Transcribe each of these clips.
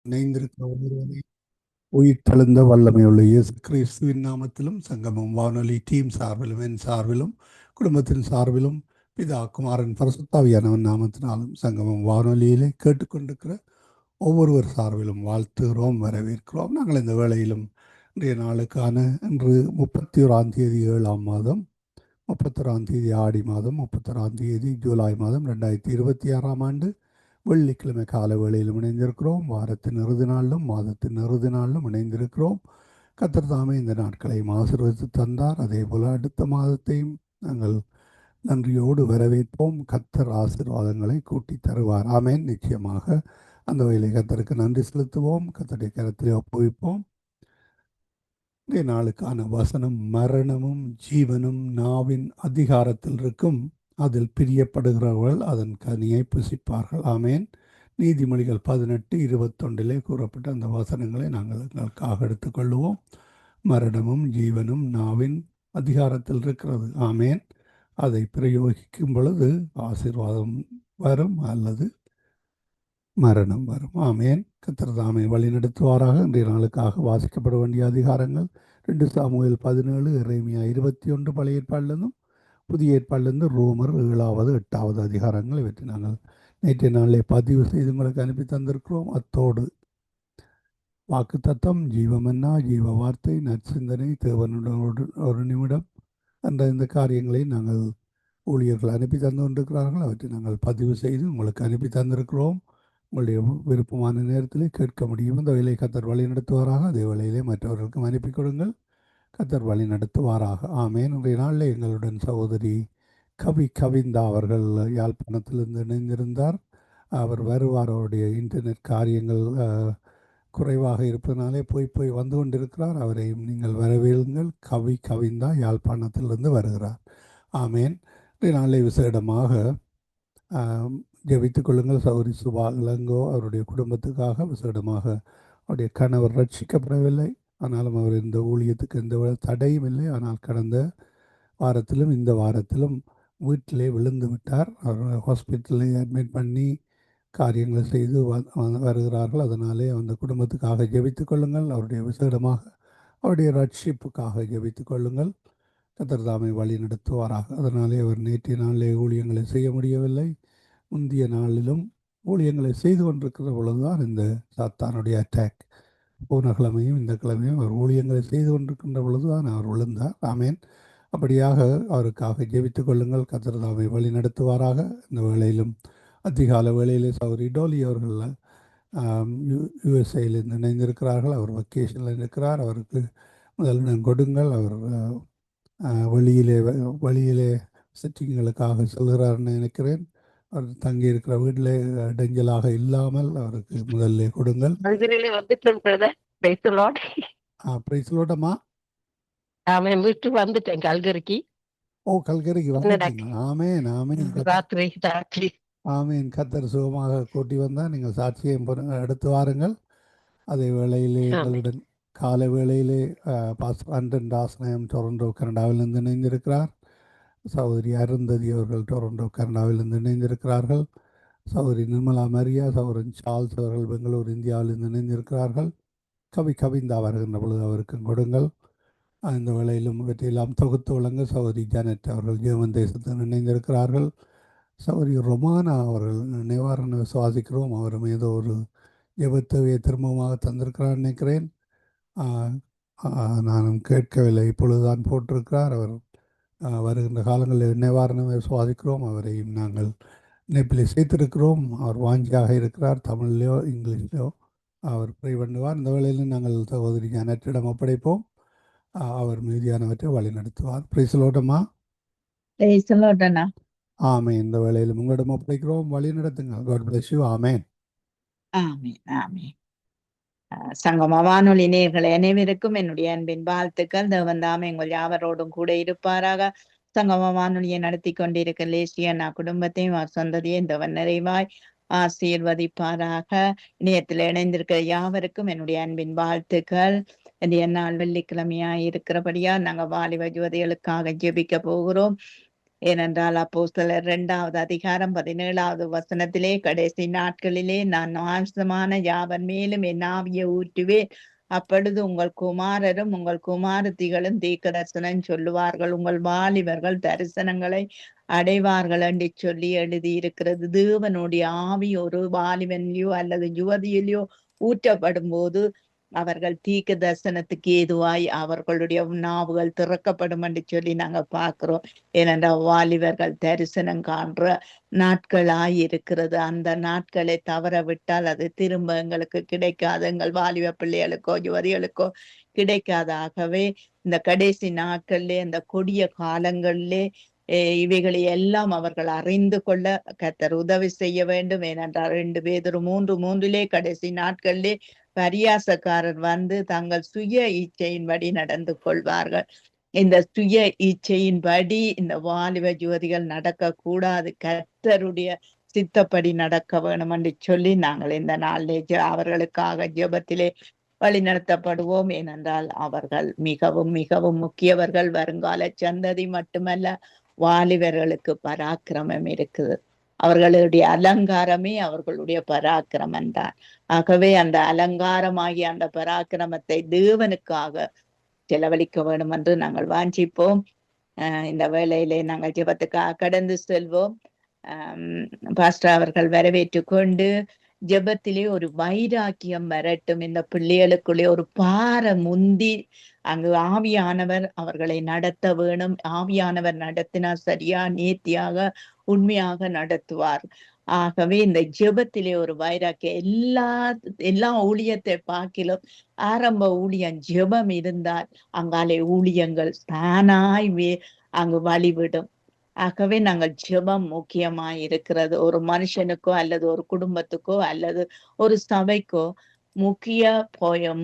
இணைந்திருக்கிற ஒருவரை உயிர்த்தெழுந்த வல்லமையுள்ள இயேசு கிறிஸ்துவின் நாமத்திலும் சங்கமம் வானொலி டீம் சார்பிலும் என் சார்பிலும் குடும்பத்தின் சார்பிலும் பிதா குமாரன் பரிசுத்தாவியானவன் நாமத்தினாலும் சங்கமம் வானொலியிலே கேட்டுக்கொண்டிருக்கிற ஒவ்வொருவர் சார்பிலும் வாழ்த்துகிறோம், வரவேற்கிறோம். நாங்கள் இந்த வேளையிலும் இன்றைய நாளுக்கான இன்று 31 7ஆம் மாதம் 31 ஆடி மாதம் 31 ஜூலை மாதம் 2026ஆம் ஆண்டு வெள்ளிக்கிழமை கால வேளையிலும் இணைந்திருக்கிறோம். வாரத்தின் இறுதி நாளிலும் மாதத்தின் இறுதி நாளிலும் இணைந்திருக்கிறோம். கர்த்தர் தாமே இந்த நாட்களையும் ஆசீர்வதித்து தந்தார். அதே போல் அடுத்த மாதத்தையும் நாங்கள் நன்றியோடு வரவேற்போம். கர்த்தர் ஆசீர்வாதங்களை கூட்டி தருவார். ஆமேன். நிச்சயமாக அந்த வகையில் கர்த்தருக்கு நன்றி செலுத்துவோம். கர்த்தருடைய கரத்திலே ஒப்புவிப்போம். இன்றைய நாளுக்கான வசனம், மரணமும் ஜீவனும் நாவின் அதிகாரத்தில் இருக்கும், அதில் பிரியப்படுகிறவர்கள் அதன் கனியை புசிப்பார்கள். ஆமேன். நீதிமொழிகள் 18:21 கூறப்பட்ட அந்த வசனங்களை நாங்கள் எங்களுக்காக எடுத்துக்கொள்வோம். மரணமும் ஜீவனும் நாவின் அதிகாரத்தில் இருக்கிறது. ஆமேன். அதை பிரயோகிக்கும் பொழுது ஆசீர்வாதம் வரும் அல்லது மரணம் வரும். ஆமேன். கர்த்தர் தாமே வழி நடத்துவாராக. இன்றைய நாளுக்காக வாசிக்கப்பட வேண்டிய அதிகாரங்கள் 2 சாமுவேல் 17, எரேமியா 21 பழைய ஏற்பாடிலிருந்தும் புதிய ஏற்பாடிலிருந்து ரோமர் 7வது 8வது அதிகாரங்கள். இவற்றை நாங்கள் நேற்றைய நாளிலே பதிவு செய்து உங்களுக்கு அனுப்பி தந்திருக்கிறோம். அத்தோடு வாக்கு தத்தம், ஜீவமன்னா, ஜீவ வார்த்தை, நற்சிந்தனை, தேவனுடன் ஒரு நிமிடம் என்ற இந்த காரியங்களை நாங்கள் ஊழியர்கள் அனுப்பி தந்து கொண்டிருக்கிறார்கள். அவற்றை நாங்கள் பதிவு செய்து உங்களுக்கு அனுப்பி தந்திருக்கிறோம். உங்களுடைய விருப்பமான நேரத்திலே கேட்க முடியும். இந்த வேலையை கர்த்தர் வழி நடத்துவாராக. அதே வேளையிலே மற்றவர்களுக்கும் அனுப்பி கொடுங்கள். கர்த்தர் வழி நடத்துவாராக. ஆமேன். இன்றைய நாளில் எங்களுடன் சகோதரி கவிந்தா அவர்கள் யாழ்ப்பாணத்திலிருந்து இணைந்திருந்தார். அவர் வருவார். அவருடைய இன்டர்நெட் காரியங்கள் குறைவாக இருப்பதனாலே போய் வந்து கொண்டிருக்கிறார். அவரையும் நீங்கள் வரவேலுங்கள். கவிந்தா யாழ்ப்பாணத்திலிருந்து வருகிறார். ஆமேன். இன்றைய நாளில் விசேடமாக ஜெபித்துக் கொள்ளுங்கள். சௌரி சுபா இளங்கோ அவருடைய குடும்பத்துக்காக விசேடமாக அவருடைய கணவர் ரட்சிக்கப்படவில்லை. ஆனாலும் அவர் இந்த ஊழியத்துக்கு எந்த தடையும் இல்லை. ஆனால் கடந்த வாரத்திலும் இந்த வாரத்திலும் வீட்டிலே விழுந்து விட்டார். அவர் ஹாஸ்பிட்டலில் அட்மிட் பண்ணி காரியங்களை செய்து வருகிறார்கள். அதனாலே அந்த குடும்பத்துக்காக ஜெபித்துக் கொள்ளுங்கள். அவருடைய விசேடமாக அவருடைய ரட்சிப்புக்காக ஜெபித்துக் கொள்ளுங்கள். கர்த்தர் தாமே வழி நடத்துவாராக. அதனாலே அவர் நேற்றைய நாளிலே ஊழியங்களை செய்ய முடியவில்லை. முந்தைய நாளிலும் ஊழியங்களை செய்து கொண்டிருக்கிற பொழுதுதான் இந்த சாத்தானுடைய அட்டாக். போன கிழமையும் இந்த கிழமையும் அவர் ஊழியங்களை செய்து கொண்டிருக்கின்ற பொழுதுதான் அவர் விழுந்தார். ஆமேன். அப்படியாக அவருக்காக ஜெபித்துக் கொள்ளுங்கள். கர்த்தர் தாமே வழி நடத்துவாராக. இந்த வேளையிலும் அதிகால வேளையிலே சௌரி டோலி அவர்கள் யுஎஸ்ஏயிலிருந்து இணைந்திருக்கிறார்கள். அவர் வெக்கேஷனில் இருக்கிறார். அவருக்கு முதலிடம் கொடுங்கள். அவர் வழியிலே செட்டிங்களுக்காக செல்கிறார்னு நினைக்கிறேன். அவர் தங்கியிருக்கிற வீட்டில் இடைஞ்சலாக இல்லாமல் அவருக்கு முதல்ல கொடுங்கள். பிரைஸ்லோட்டமா வீட்டு வந்துட்டேன் கல்கரிக்கு. ஓ, கல்கரிக்கு வந்துட்டீங்க. ஆமேன் ஆமேன் ஆமேன். கர்த்தர் சுகமாக கூட்டி வந்தால் நீங்கள் சாட்சியம் எடுத்து வாருங்கள். அதே வேளையிலே எங்களுடன் காலை வேளையிலே பாஸ்டர் அண்டன் தாசனயம் டொரண்டோ கனடாவிலிருந்து இணைந்திருக்கிறார். சகோதரி அருந்ததி அவர்கள் டொரண்டோ கனடாவிலிருந்து இணைந்திருக்கிறார்கள். சகோதரி நிர்மலா மரியா, சகோதரன் சார்ல்ஸ் அவர்கள் பெங்களூர் இந்தியாவிலிருந்து இணைந்திருக்கிறார்கள். கவிந்தா வருகின்ற பொழுது அவருக்கும் கொடுங்கள். இந்த வேளையிலும் இவற்றையெல்லாம் தொகுத்து வழங்க சகோதரி ஜானட் அவர்கள் ஜெர்மன் தேசத்தில் இணைந்திருக்கிறார்கள். சகோதரி ரொமானா அவர்கள் நிவாரண விசுவாசிக்கிறோம். அவரும் ஏதோ ஒரு ஜெபத்தொகையை திரும்பமாக தந்திருக்கிறார் நினைக்கிறேன். நானும் கேட்கவில்லை. இப்பொழுதுதான் போட்டிருக்கிறார். அவர் வருகின்ற காலங்களில் நிவாரணம் விசுவாசிக்கிறோம். அவரையும் நாங்கள் இணைப்பில் சேர்த்திருக்கிறோம். அவர் வாஞ்சியாக இருக்கிறார். தமிழ்லையோ இங்கிலீஷ்லையோ அவர் ப்ரை பண்ணுவார். இந்த வேளையிலும் நாங்கள் சகோதரி ஜானட்டிடம் ஒப்படைப்போம். அவர் மீதியானவற்றை வழி நடத்துவார். பிரைஸ்லோட்டமா. ஆமேன். இந்த வேளையிலும் உங்களிடம் ஒப்படைக்கிறோம். வழி நடத்துங்கள். God bless you. Amen. Amen amen. சங்கம வானொலி நேயர்கள் அனைவருக்கும் என்னுடைய அன்பின் வாழ்த்துக்கள். தேவன் தாமே எங்கள் யாவரோடும் கூட இருப்பாராக. சங்கம வானொலியை நடத்தி கொண்டிருக்க லேசியா குடும்பத்தையும் சொந்ததையும் தேவன் நிறைவாய் ஆசீர்வதிப்பாராக. இணையத்தில் இணைந்திருக்கிற யாவருக்கும் என்னுடைய அன்பின் வாழ்த்துக்கள். நாள் வெள்ளிக்கிழமையா இருக்கிறபடியா நாங்கள் வாலிப யுவதிகளுக்காக ஜெபிக்க போகிறோம். ஏனென்றால் அப்போஸ்தலர் 2வது அதிகாரம் 17வது வசனத்திலே, கடைசி நாட்களிலே நான் நாசமான யாவர் மேலும் என் ஆவியை ஊற்றுவேன், அப்பொழுது உங்கள் குமாரரும் உங்கள் குமாரத்திகளும் தீர்க்கதரிசனம் சொல்லுவார்கள், உங்கள் வாலிபர்கள் தரிசனங்களை அடைவார்கள் என்று சொல்லி எழுதியிருக்கிறது. தேவனுடைய ஆவி ஒரு வாலிபனிலோ அல்லது யுவதியிலோ ஊற்றப்படும் போது அவர்கள் தீர்க்க தரிசனத்துக்கு ஏதுவாய் அவர்களுடைய நாவுகள் திறக்கப்படும் என்று சொல்லி நாங்க பார்க்கிறோம். ஏனென்றால் வாலிபர்கள் தரிசனம் காண்ற நாட்களாய் இருக்கிறது. அந்த நாட்களை தவற விட்டால் அது திரும்ப எங்களுக்கு கிடைக்காது, எங்கள் வாலிப பிள்ளைகளுக்கோ யுவதிகளுக்கோ கிடைக்காதாகவே இந்த கடைசி நாட்களிலே, இந்த கொடிய காலங்களிலே இவைகளை எல்லாம் அவர்கள் அறிந்து கொள்ள கர்த்தர் உதவி செய்ய வேண்டும். ஏனென்றால் 2 பேதுரு 3:3 கடைசி நாட்களிலே பரியாசக்காரர் வந்து தங்கள் சுய இச்சையின்படி நடந்து கொள்வார்கள். இந்த சுய இச்சையின்படி இந்த வாலிப யுவதிகள் நடக்க கூடாது, கர்த்தருடைய சித்தப்படி நடக்க வேணும் என்று சொல்லி நாங்கள் இந்த நாளிலே அவர்களுக்காக ஜெபத்திலே வழி நடத்தப்படுவோம். ஏனென்றால் அவர்கள் மிகவும் மிகவும் முக்கியவர்கள். வருங்கால சந்ததி மட்டுமல்ல, வாலிபர்களுக்கு பராக்கிரமம் இருக்குது. அவர்களுடைய அலங்காரமே அவர்களுடைய பராக்கிரமம் தான். ஆகவே அந்த அலங்காரமாகிய அந்த பராக்கிரமத்தை தேவனுக்காக செலவழிக்க வேண்டும் என்று நாங்கள் வாஞ்சிப்போம். இந்த வேளையிலே நாங்கள் ஜெபத்துக்காக கடந்து செல்வோம். பாஸ்டர் அவர்கள் வரவேற்று கொண்டு ஜெபத்திலே ஒரு வைராக்கியம் வரட்டும், இந்த பிள்ளைகளுக்குள்ளே ஒரு பாரம் முந்தி அங்கு ஆவியானவர் அவர்களை நடத்த வேணும். ஆவியானவர் நடத்தினார் சரியா, நேர்த்தியாக, உண்மையாக நடத்துவார். ஆகவே இந்த ஜெபத்திலே ஒரு வைராக்கியம், எல்லா ஊழியத்தை பார்க்கிலும் ஆரம்ப ஊழியம் ஜெபம் இருந்தால் அங்காலே ஊழியங்கள் தானாய் அங்கு வழிவிடும். ஆகவே நாங்கள் ஜெபம் முக்கியமாய் இருக்கிறது. ஒரு மனுஷனுக்கோ அல்லது ஒரு குடும்பத்துக்கோ அல்லது ஒரு சபைக்கோ முக்கிய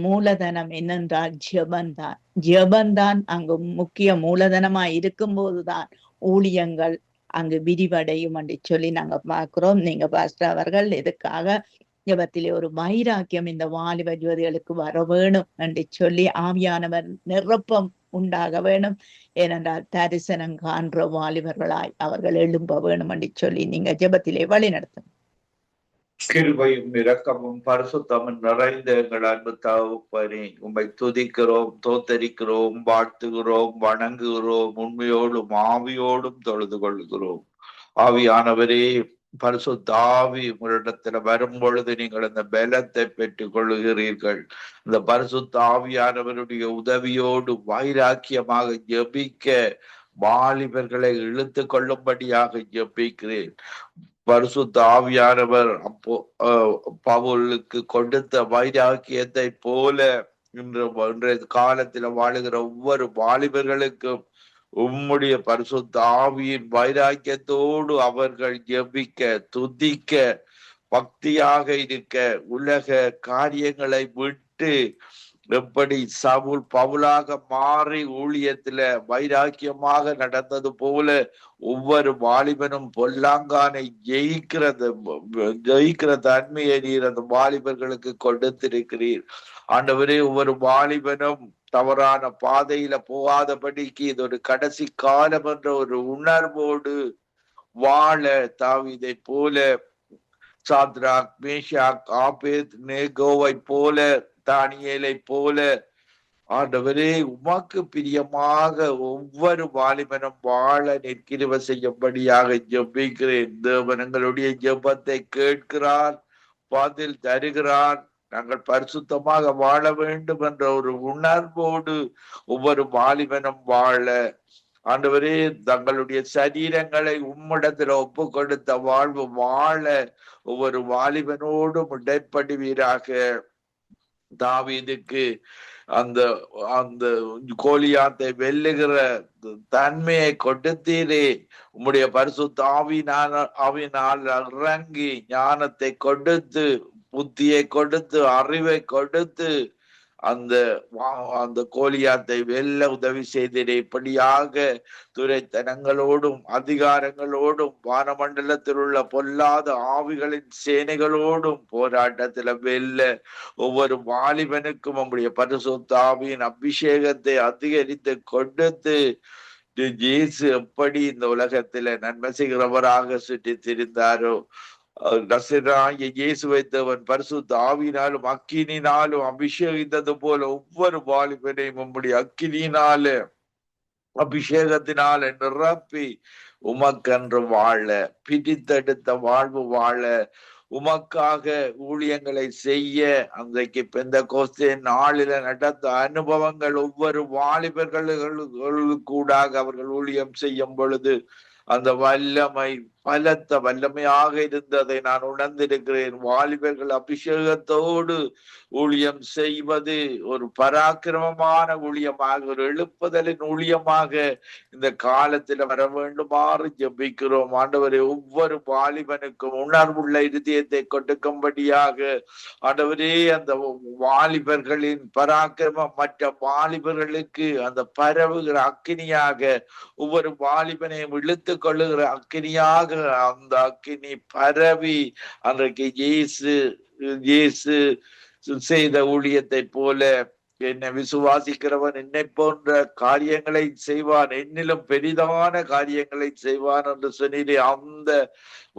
மூலதனம் என்னென்றால் ஜெபந்தான். ஜெபந்தான் அங்கு முக்கிய மூலதனமாய் இருக்கும் போதுதான் ஊழியங்கள் அங்கு விரிவடையும் என்று சொல்லி நாங்க பார்க்கிறோம். நீங்க பாஸ்டர் அவர்கள் எதுக்காக ஜெபத்திலே ஒரு வைராக்கியம் இந்த வாலிப ஜோதிகளுக்கு வர வேணும் என்று சொல்லி ஆவியானவர் நிரப்பம் உண்டாக வேணும். ஏனென்றால் தரிசனம் காண்ற வாலிபர்களாய் அவர்கள் எழும்ப வேணும் என்று சொல்லி நீங்க ஜெபத்திலே வழி நடத்தும். கிருபையும் இரக்கமும் பரிசுத்தமும் நிறைந்த எங்கள் அன்பு தகப்பனே, உம்மை துதிக்கிறோம், தோத்தரிக்கிறோம், வாழ்த்துகிறோம், வணங்குகிறோம், உண்மையோடும் ஆவியோடும் தொழுது கொள்கிறோம். ஆவியானவரே, பரிசுத்த ஆவி உங்களிடத்துல வரும் பொழுது நீங்கள் அந்த பலத்தை பெற்றுக் கொள்ளுகிறீர்கள். இந்த பரிசுத்த ஆவியானவருடைய உதவியோடு வைராக்கியமாக ஜெபிக்க வாலிபர்களை இழுத்து கொள்ளும்படியாக ஜெபிக்கிறேன். பரிசுத்த ஆவியானவர் பவுலுக்கு கொடுத்த வைராக்கியத்தை போல இன்றைய காலத்துல வாழுகிற ஒவ்வொரு வாலிபர்களுக்கும் உம்முடைய பரிசுத்த ஆவியின் வைராக்கியத்தோடு அவர்கள் ஜெபிக்க, துதிக்க, பக்தியாக இருக்க, உலக காரியங்களை விட்டு எப்படி சவுல் பவுலாக மாறி ஊழியத்துல வைராக்கியமாக நடந்தது போல ஒவ்வொரு வாலிபனும் பொல்லாங்கானை ஜெயிக்கிற தன்மையை நீர் அந்த வாலிபர்களுக்கு கொடுத்திருக்கிறீர். ஆண்டவரே, ஒவ்வொரு வாலிபனும் தவறான பாதையில போகாதபடிக்கு இது ஒரு கடைசி காலம் என்ற ஒரு உணர்வோடு வாழ தாவீதை போல, சாத்ராக், மேஷாக், ஆபேத்நேகோவை போல, தானியேலை போல ஆண்டவரே உமக்கு பிரியமாக ஒவ்வொரு வாலிபனும் வாழ நிற்கிற செய்யும்படியாக ஜெபிக்கிறேன். தேவன் எங்களுடைய ஜெபத்தை கேட்கிறார், பதில் தருகிறார். நாங்கள் பரிசுத்தமாக வாழ வேண்டும் என்ற ஒரு உணர்வோடு ஒவ்வொரு வாலிபனும் வாழ ஆண்டவரே, தங்களுடைய சரீரங்களை உம்மிடத்தில் ஒப்பு கொடுத்த வாழ்வு வாழ ஒவ்வொரு வாலிபனோடும் இடைப்படுவீராக. தாவீதுக்கு அந்த அந்த கோலியாத்தை வெல்லுகிற தன்மையை கொடுத்தீரே. உம்முடைய பரிசுத்த ஆவியினால் இறங்கி ஞானத்தை கொடுத்து, புத்தியை கொடுத்து, அறிவை கொடுத்து அந்த கோலியாத்தை வெல்ல உதவி செய்தீரே. இப்படியாக துரைத்தனங்களோடும் அதிகாரங்களோடும் வானமண்டலத்தில் உள்ள பொல்லாத ஆவிகளின் சேனைகளோடும் போராட்டத்துல வெல்ல ஒவ்வொரு வாலிபனுக்கும் நம்முடைய பரிசுத்த ஆவியின் அபிஷேகத்தை அதிகரித்து கொடுத்து இயேசு எப்படி இந்த உலகத்தில நன்மை செய்கிறவராக சுற்றி திரிந்தாரோ, நசரேயனாகிய இயேசுவை தேவன் பரிசுத்த ஆவியினாலும் அக்கினியினாலும் அபிஷேகித்தது போல ஒவ்வொரு வாலிபனையும் உம்முடைய அக்கினியினால அபிஷேகத்தினால நிரப்பி உமக்கென்று வாழ, பிரித்தெடுத்த வாழ்வு வாழ, உமக்காக ஊழியங்களை செய்ய, அன்றைக்கு பெந்தெகோஸ்தே நாளில நடந்த அனுபவங்கள் ஒவ்வொரு வாலிபர்களுக்கூடாக அவர்கள் ஊழியம் செய்யும் பொழுது அந்த வல்லமை பலத்த வல்லமையாக இருந்ததை நான் உணர்ந்திருக்கிறேன். வாலிபர்கள் அபிஷேகத்தோடு ஊழியம் செய்வது ஒரு பராக்கிரமமான ஊழியமாக, ஒரு எழுப்புதலின் ஊழியமாக இந்த காலத்தில் வர வேண்டுமாறு ஜெபிக்கிறோம். ஆண்டவரே, ஒவ்வொரு வாலிபனுக்கும் உணர்வுள்ள இருதயத்தை கொடுக்கும்படியாக ஆண்டவரே, அந்த வாலிபர்களின் பராக்கிரமம் மற்ற வாலிபர்களுக்கு அந்த பரவுகிற அக்கினியாக, ஒவ்வொரு வாலிபனையும் இழுத்து கொள்ளுகிற அக்கினியாக அந்த அக்கினி பரவி அன்றைக்கு இயேசு செய்த ஊழியத்தை போல என்னை விசுவாசிக்கிறவன் என்னை போன்ற காரியங்களை செய்வான், என்னிலும் பெரிதான காரியங்களை செய்வான் என்று சொன்னீரே, அந்த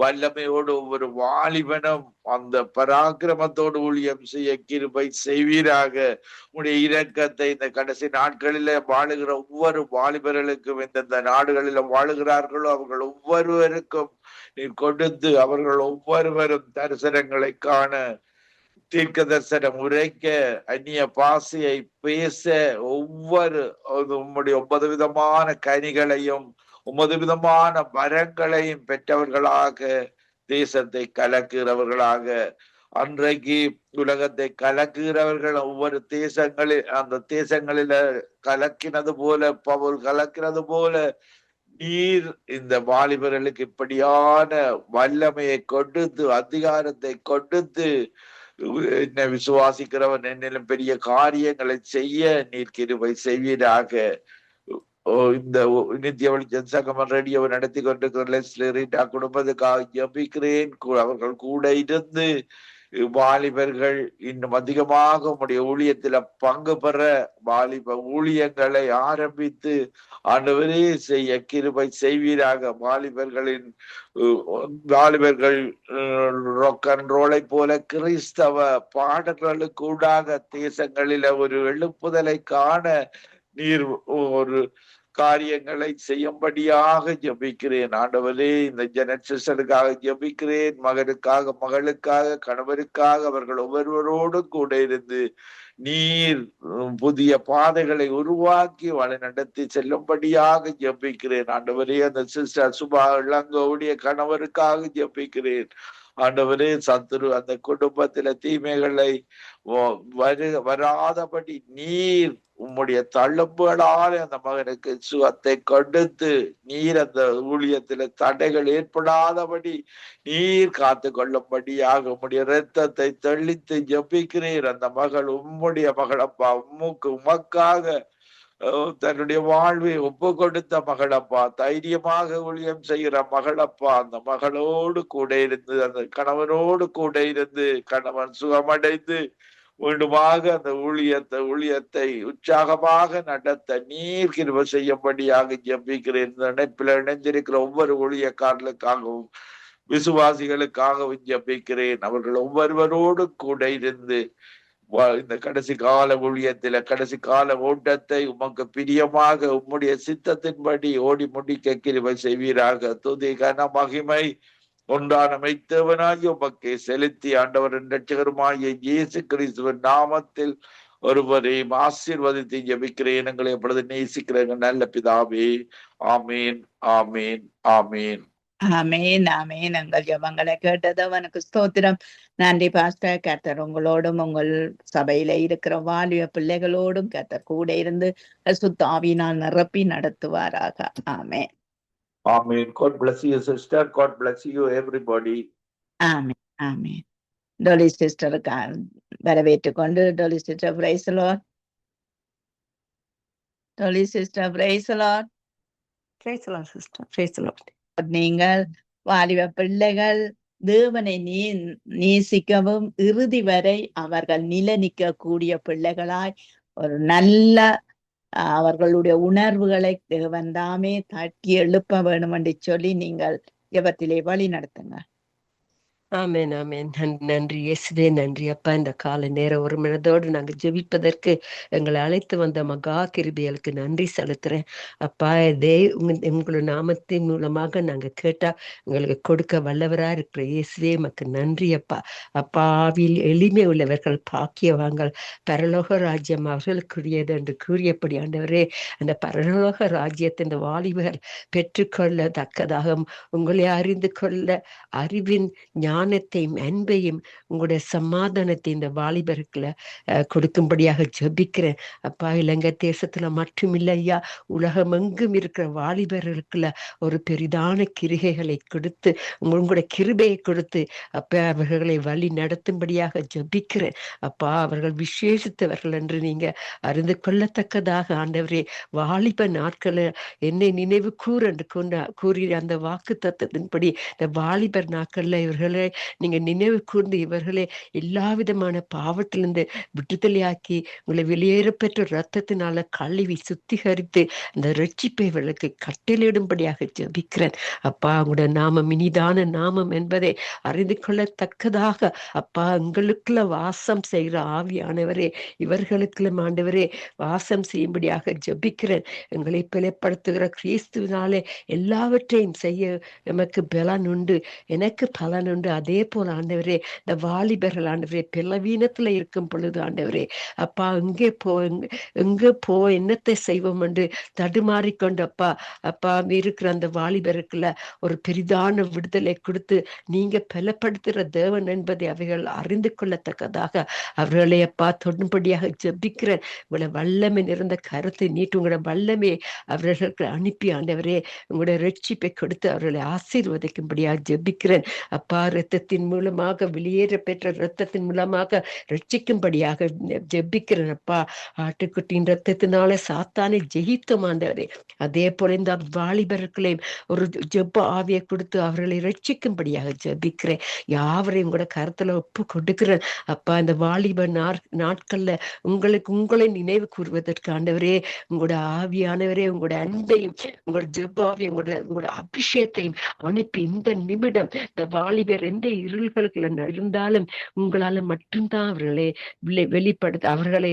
வல்லமையோடு ஒவ்வொரு வாலிபனும் அந்த பராக்கிரமத்தோடு ஊழியம் செய்ய கிருபை செய்வீராக. உடைய இரக்கத்தை இந்த கடைசி நாட்களில வாழுகிற ஒவ்வொரு வாலிபர்களுக்கும், எந்தெந்த நாடுகளில வாழுகிறார்களோ அவர்கள் ஒவ்வொருவருக்கும் நீர் கொடுத்து, அவர்கள் ஒவ்வொருவரும் தரிசனங்களை காண, தீர்க்க தரிசனம் உரைக்க, அந்நிய பாசையை பேச, ஒவ்வொரு உம்முடைய 9 விதமான கனிகளையும் 9 விதமான வரங்களையும் பெற்றவர்களாக, தேசத்தை கலக்குகிறவர்களாக, அன்றைக்கு உலகத்தை கலக்குகிறவர்கள் ஒவ்வொரு தேசங்களில் அந்த தேசங்களில கலக்கினது போல, பவுல் கலக்கினது போல நீர் இந்த வாலிபர்களுக்கு இப்படியான வல்லமையை கொடுத்து, அதிகாரத்தை கொடுத்து, என்னை விசுவாசிக்கிறவன் என்னிலும் பெரிய காரியங்களை செய்ய நீர் கிருபை செய்வீராக. இந்த நித்திய வெளிச்சம் சங்கமம் ரேடியோவை நடத்தி கொண்டிருக்கிற லெஸ்லி ரீட்டா குடும்பத்துக்காக ஜெபிக்கிறேன். அவர்கள் கூட இருந்து வாலிபர்கள் இன்னும் அதிகமாக உம்முடைய ஊழியத்தில பங்கு பெற வாலிப ஊழியங்களை ஆரம்பித்து ஆண்டவரே செய்ய கிருபை செய்வீராக. வாலிபர்கள் ராக் அண்ட் ரோலை போல கிறிஸ்தவ பாடல்களுக்கூடாக தேசங்களில ஒரு எழுப்புதலை காண நீர் ஒரு காரியங்களை செய்யும்படியாக ஜெபிக்கிறேன். ஆண்டவரே, இந்த ஜெனசிஸ்டருக்காக ஜெபிக்கிறேன், மகனுக்காக, மகளுக்காக, கணவருக்காக, அவர்கள் ஒவ்வொருவரோடும் கூட இருந்து நீர் புதிய பாதைகளை உருவாக்கி வழி நடத்தி செல்லும்படியாக ஜெபிக்கிறேன். ஆண்டவரே, அந்த சிஸ்டர் சுபா இளங்கோவுடைய கணவருக்காக ஜெபிக்கிறேன். ஆண்டவரே, சத்துரு அந்த குடும்பத்தில தீமைகளை வராதபடி நீர் உம்முடைய தள்ளும்புகளால் அந்த மகனுக்கு சுகத்தை கொடுத்து, நீர் அந்த ஊழியத்தில தடைகள் ஏற்படாதபடி நீர் காத்து கொள்ளும்படியாக உம்முடைய இரத்தத்தை தெளித்து ஜெபிக்கிறீர். அந்த மகள் உம்முடைய மகளப்பா, உமக்காக தன்னுடைய வாழ்வை ஒப்பு கொடுத்த மகளப்பா, தைரியமாக ஊழியம் செய்கிற மகளப்பா, அந்த மகளோடு கூட இருந்து, அந்த கணவனோடு கூட இருந்து, கணவன் சுகமடைந்து மீண்டுமாக அந்த ஊழியத்தை உற்சாகமாக நடத்த நீர் கிருபை செய்யும்படியாக ஜெபிக்கிறேன். இந்த இணைப்பில் இணைந்திருக்கிற ஒவ்வொரு ஊழியக்காரர்களுக்காகவும் விசுவாசிகளுக்காகவும் ஜெபிக்கிறேன். அவர்கள் ஒவ்வொருவரோடு கூட இருந்து இந்த கடைசி கால ஊழியத்தில கடைசி கால ஓட்டத்தை உமக்கு பிரியமாக உம்முடைய சித்தத்தின்படி ஓடி முடிக்க கிருபை செய்வீராக. துதி கன மகிமை ஒன்றான மெய்த்தேவனாகி உமக்கே செலுத்தி ஆண்டவர் இரட்சகருமாகிய இயேசு கிறிஸ்துவின் நாமத்தில் ஒருவரையும் ஆசீர்வதித்து ஜெபிக்கிறேன். எங்களை எப்பொழுது நேசிக்கிற நல்ல பிதாவே. ஆமீன், ஆமீன், ஆமீன். ஆமேன், ஆமேன். எங்கள் ஜெபங்களை கேட்டது அவனுக்கு ஸ்தோத்திரம். நன்றி பாஸ்டர். கர்த்தர் உங்களோடும் உங்கள் சபையில இருக்கிற வாலிப பிள்ளைகளோடும் கர்த்தர் கூட இருந்து சுத்த ஆவியினால் நிரப்பி நடத்துவாராக. ஆமேன், ஆமீன். God bless you sister. God bless you everybody. ஆமேன், ஆமேன். டோலி சிஸ்டருக்கு வரவேற்றுக் கொண்டு Dolly sister praise the Lord. Dolly sister praise the Lord. Praise the Lord sister. Praise the Lord. நீங்கள் வாலிப பிள்ளைகள் தேவனை நேசிக்கவும் இறுதி வரை அவர்கள் நில நிற்க கூடிய பிள்ளைகளாய் ஒரு நல்ல அவர்களுடைய உணர்வுகளை தேவன் தாமே தட்டி எழுப்ப வேணும் என்று சொல்லி நீங்கள் ஜெபத்திலே வழி நடத்துங்க. ஆமென் ஆமென். நன்றி இயேசுவே, நன்றி அப்பா. இந்த காலை நேரம் ஒரு மனதோடு நாங்கள் ஜெபிப்பதற்கு எங்களை அழைத்து வந்த மகா கிருபைகளுக்கு நன்றி செலுத்துறேன் அப்பா. உங்களுடைய நாமத்தின் மூலமாக நாங்கள் கேட்டா உங்களுக்கு கொடுக்க வல்லவரா இருக்கிற இயேசுவே மக்கு நன்றி அப்பா. அப்பா, ஆவியில் எளிமை உள்ளவர்கள் பாக்கியவாங்கள், பரலோக ராஜ்யம் அவர்களுக்குரியது என்று கூறியபடி ஆண்டவரே, அந்த பரலோக ராஜ்யத்தை இந்த வாலிபர்கள் பெற்றுக்கொள்ளத்தக்கதாக உங்களை அறிந்து கொள்ள அறிவின் ஞானத்தையும் அன்பையும் உங்களுடைய சமாதானத்தை இந்த வாலிபருக்குள்ள கொடுக்கும்படியாக ஜெபிக்கிறேன் அப்பா. இலங்கை தேசத்துல மட்டுமில்லை ஐயா, உலகம் எங்கும் இருக்கிற வாலிபர்களுக்குள்ள ஒரு பெரிதான கிருகைகளை கொடுத்து உங்களுடைய கிருபையை கொடுத்து அப்பா அவர்களை வழி நடத்தும்படியாக ஜெபிக்கிறேன் அப்பா. அவர்கள் விசேஷித்தவர்கள் என்று நீங்க அறிந்து கொள்ளத்தக்கதாக ஆண்டவரே, வாலிப நாட்களை என்னை நினைவு என்று கூறிய அந்த வாக்கு தத்துவத்தின்படி இந்த வாலிபர் நாட்கள்ல இவர்களை நீங்க நினைவு கூர்ந்து இவர்களை எல்லா விதமான பாவத்திலிருந்து விடுதலையாக்கி உங்களை வெளியேற பெற்ற ரத்தத்தினால கழுவி சுத்திகரித்து அந்த ரட்சிப்பை இவர்களுக்கு கட்டளையிடும்படியாக ஜெபிக்கிறேன் அப்பா. உங்களுடைய நாமம் இனிதான நாமம் என்பதை அறிந்து கொள்ளத்தக்கதாக அப்பா, எங்களுக்குள்ள வாசம் செய்கிற ஆவியானவரே, இவர்களுக்குள்ள ஆண்டவரே வாசம் செய்யும்படியாக ஜெபிக்கிறேன். எங்களை பிழைப்படுத்துகிற கிறிஸ்துவினாலே எல்லாவற்றையும் செய்ய எமக்கு பலன் உண்டு, எனக்கு பலன் உண்டு. அதே போல ஆண்டவரே, இந்த வாலிபர்கள் ஆண்டவரே பலவீனத்துல இருக்கும் பொழுது ஆண்டவரே அப்பா, எங்கே போ என்னத்தை செய்வோம் என்று தடுமாறிக்கொண்டு அப்பா அப்பா இருக்கிற அந்த வாலிபருக்குள்ள ஒரு பெரிதான விடுதலை கொடுத்து நீங்க பலப்படுத்துகிற தேவன் என்பதை அவைகள் அறிந்து கொள்ளத்தக்கதாக அவர்களை அப்பா தொடும்படியாக ஜெபிக்கிறேன். உங்களை வல்லமை நிறைந்த கருத்தை நீட்டு உங்களோட வல்லமை அவர்களுக்கு அனுப்பி ஆண்டவரே உங்களுடைய ரட்சிப்பை கொடுத்து அவர்களை ஆசீர்வதிக்கும்படியாக ஜெபிக்கிறேன் அப்பா. இரத்தத்தின் மூலமாக வெளியேற பெற்ற இரத்தத்தின் மூலமாக ரட்சிக்கும்படியாக ஜெபிக்கிறேன் அப்பா. ஆட்டுக்குட்டியின் ரத்தத்தினால சாத்தானை ஜெயித்தோம் ஆண்டவரே, அதே போல இந்த வாலிபர்களையும் ஒரு ஜெப ஆவியை கொடுத்து அவர்களை ரட்சிக்கும்படியாக ஜெபிக்கிறேன். யாவரையும் கூட கருத்துல ஒப்பு கொடுக்கிறேன் அப்பா. இந்த வாலிப நாட்கள்ல உங்களை நினைவு கூறுவதற்கு ஆண்டவரே உங்களோட ஆவியானவரே உங்களோட அன்பையும் உங்களோட ஜெப ஆவியை உங்களோட அபிஷேகத்தையும் அனுப்பி இந்த நிமிடம் இந்த வாலிபர் எந்த இருள்களுக்குள்ள இருந்தாலும் உங்களால மட்டும்தான் அவர்களை வெளிப்படுத்த அவர்களை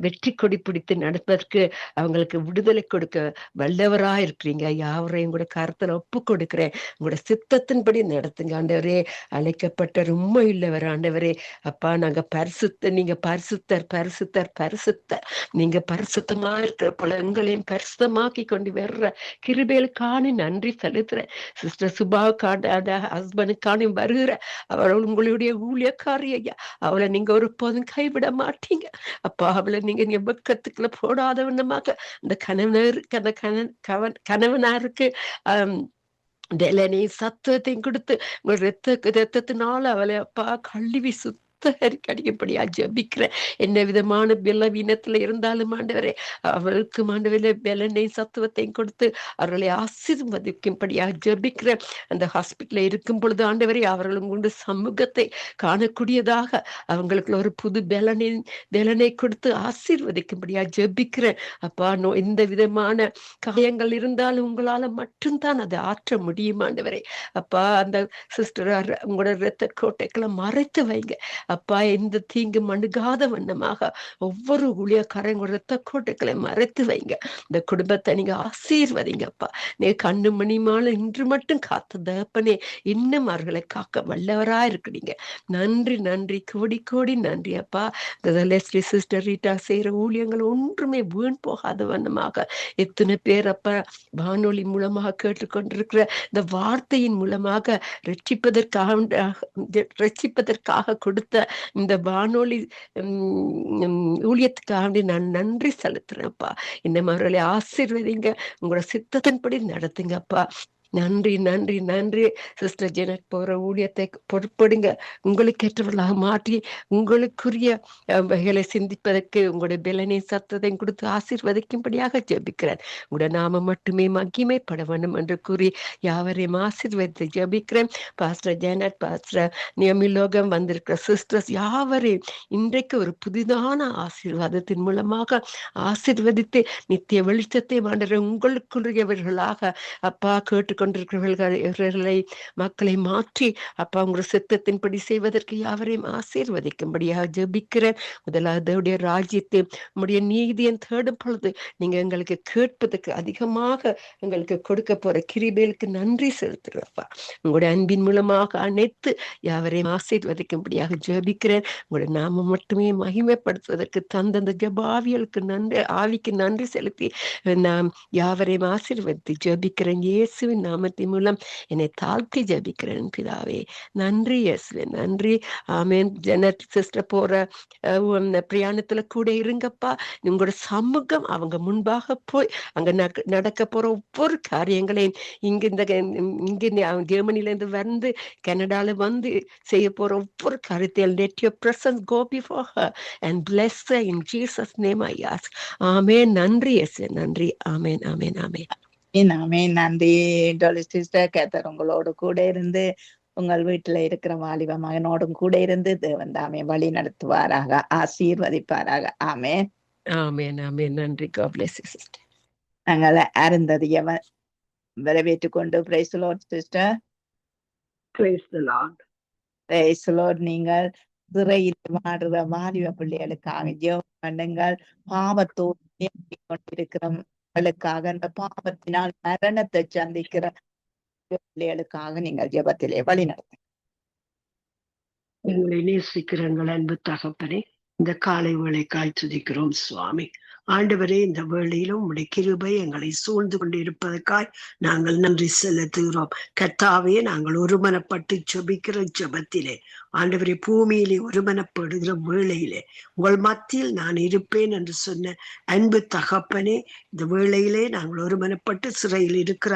வெற்றி கொடி பிடித்து நடப்பதற்கு அவங்களுக்கு விடுதலை கொடுக்க வல்லவரா இருக்கிறீங்க. யாவரையும் கூட கருத்துல ஒப்பு கொடுக்கிறேன். உங்களோட சித்தத்தின்படி நடத்துங்க ஆண்டவரே. அழைக்கப்பட்ட உண்மை உள்ளவர் ஆண்டவரே அப்பா. நாங்க நீங்க பரிசுத்தர் பரிசுத்தர் பரிசுத்தர். நீங்க பரிசுத்தமா இருக்கிற போல எங்களையும் பரிசுத்தமாக்கி கொண்டு வர்ற கிருபைகளுக்கான நன்றி செலுத்துறேன். சிஸ்டர் சுபாவுக்கான ஹஸ்பண்டுக்கான வருகிற அவள் உங்களுடைய ஊழியக்காரி ஐயா, அவளை நீங்க ஒரு போதும் கைவிட மாட்டீங்க அப்பா. அவளை நீங்க வெக்கத்துக்குள்ள போடாதவண்ணமாக அந்த கணவனாருக்கு சத்துவத்தையும் கொடுத்து உங்க ரத்தத்தினால அவளை அப்பா கழுவி அடிக்கப்படியா ஜபிக்கிறேன். என்ன விதமான பலவீனத்துல இருந்தாலும் ஆண்டவரே அவளுக்கு ஆண்டவரே பலனையும் சத்துவத்தையும் கொடுத்து அவர்களை ஆசீர்வதிக்கும்படியாக ஜபிக்கிறேன். அந்த ஹாஸ்பிட்டல்ல இருக்கும் பொழுது ஆண்டவரே அவர்களும் கொண்டு சமூகத்தை காணக்கூடியதாக அவங்களுக்கு ஒரு புது பலனை கொடுத்து ஆசீர்வதிக்கும்படியாக ஜபிக்கிறேன் அப்பா. எந்த விதமான காயங்கள் இருந்தாலும் உங்களால மட்டும்தான் அதை ஆற்ற முடியும் ஆண்டவரே அப்பா. அந்த சிஸ்டர் உங்களோட இரத்த கோட்டைகளை மறைத்து வைங்க அப்பா. எந்த தீங்கு மணுகாத வண்ணமாக ஒவ்வொரு ஊழியக்காரங்க இரத்த கோட்டைகளை மறைத்து வைங்க. இந்த குடும்பத்தை நீங்க ஆசீர்வதிங்கப்பா. நீ கண்ணு மணிமால இன்று மட்டும் காத்த தகப்பனே இன்னும் அவர்களை காக்க வல்லவரா இருக்கிறீங்க. நன்றி நன்றி கோடி கோடி நன்றி அப்பா. லெஸ்லி சிஸ்டர் ரீட்டா செய்யற ஊழியங்கள் ஒன்றுமே வீண் போகாத வண்ணமாக எத்தனை பேர் அப்பா வானொலி மூலமாக கேட்டுக்கொண்டிருக்கிற இந்த வார்த்தையின் மூலமாக ரட்சிப்பதற்காக கொடுத்த இந்த வானொலி ஊழியத்துக்காக நான் நன்றி செலுத்துறேன்ப்பா. இன்னும் அவர்களை ஆசீர்வதிங்க, உங்களோட சித்தத்தின்படி நடத்துங்கப்பா. நன்றி நன்றி நன்றி. சிஸ்டர் ஜெனட் போற ஊழியத்தை பொறுப்படுங்க, உங்களுக்கு ஏற்றவர்களாக மாற்றி உங்களுக்குரிய வகைகளை சிந்திப்பதற்கு உங்களுடைய பலனை சத்தத்தையும் கொடுத்து ஆசீர்வதிக்கும்படியாக ஜெபிக்கிறேன். உங்களுடைய நாம மட்டுமே மகிமைப்பட வேண்டும் என்று கூறி யாவரையும் ஆசீர்வதித்து ஜெபிக்கிறேன். பாஸ்டர் ஜெனட், பாஸ்டர் நியமிலோகம் வந்திருக்கிற சிஸ்டர்ஸ் யாவரையும் இன்றைக்கு ஒரு புதிதான ஆசீர்வாதத்தின் மூலமாக ஆசீர்வதித்து நித்திய வெளிச்சத்தை ஆண்டவரே உங்களுக்குரியவர்களாக அப்பா கேட்டுக்கொண்டிருக்கிறவர்களை மக்களை மாற்றி அப்பா உங்களுடைய சித்தத்தின்படி செய்வதற்கு யாவரையும் ஆசீர்வதிக்கும்படியாக ஜெபிக்கிறேன். முதலாவது ராஜ்யத்தை உடைய நீதியை தேடும் பொழுது நீங்க எங்களுக்கு கேட்பதற்கு அதிகமாக எங்களுக்கு கொடுக்க போற கிருபைகளுக்கு நன்றி செலுத்துகிறப்பா. உங்களுடைய அன்பின் மூலமாக அனைத்து யாவரையும் ஆசீர்வதிக்கும்படியாக ஜெபிக்கிறேன். உங்களுடைய நாம மட்டுமே மகிமைப்படுத்துவதற்கு தந்தந்த ஜபாவியலுக்கு நன்றி, ஆவிக்கு நன்றி செலுத்தி நாம் யாவரையும் ஆசீர்வதித்து ஜெபிக்கிறேன். இயேசுவின் நாமத்தின் மூலம் என்னை தாழ்த்தி ஜெபிக்கிறேன் பிதாவே. நன்றி இயேசுவே, நன்றி. ஆமென். ஜெனட் சிஸ்டர் போற பிரயாணத்துல கூட இருங்கப்பா. உங்களோட சமூகம் அவங்க முன்பாக போய் அங்க நடக்க போற ஒவ்வொரு காரியங்களையும் இங்க ஜெர்மனில இருந்து வந்து கனடால வந்து செய்ய போற ஒவ்வொரு காரியத்தையும் let your presence go before her and bless her in Jesus name I ask. ஆமென். நன்றி இயேசுவே, நன்றி. ஆமென், ஆமென், ஆமென். நன்றி டொலி சிஸ்டர். கர்த்தர் உங்களோடு கூட இருந்து உங்கள் வீட்டுல இருக்கிற வாலிப மகனோடும் கூட இருந்து தேவன் தாமே வழி நடத்துவாராக, ஆசீர்வதிப்பாராக. ஆமென், ஆமென், ஆமென். நன்றி. God bless you sister. நாங்கள் அருந்ததிய வரவேற்றுக் கொண்டு praise the Lord sister. Praise the Lord. Praise the Lord. நீங்கள் சிறையில் வாடுற வாலிப பிள்ளைகளுக்காக ஜெபம் பண்ணுங்கள். பாவத்தோடு கொண்டிருக்கிறவர்களுக்காக, அந்த பாவத்தினால் மரணத்தை சந்திக்கிற பிள்ளைகளுக்காக நீங்கள் ஜெபத்திலே வழி நடத்துங்க. எங்களை நேசிக்கிற எங்கள் அன்பு தகப்பனே, இந்த காலை வேளைக்காய் துதிக்கிறோம் சுவாமி. ஆண்டவரே, இந்த வேளையிலும் உம்முடைய கிருபை எங்களை சூழ்ந்து கொண்டு இருப்பதற்காய் நாங்கள் நன்றி செலுத்துகிறோம். கர்த்தாவே, நாங்கள் ஒருமனப்பட்டு ஜெபிக்கிற ஜெபத்திலே ஆண்டவரே, பூமியிலே ஒருமனப்படுகிற வேளையிலே உங்கள் மத்தியில் நான் இருப்பேன் என்று சொன்ன அன்பு தகப்பனே, இந்த வேளையிலே நாங்கள் ஒருமனப்பட்டு சிறையில் இருக்கிற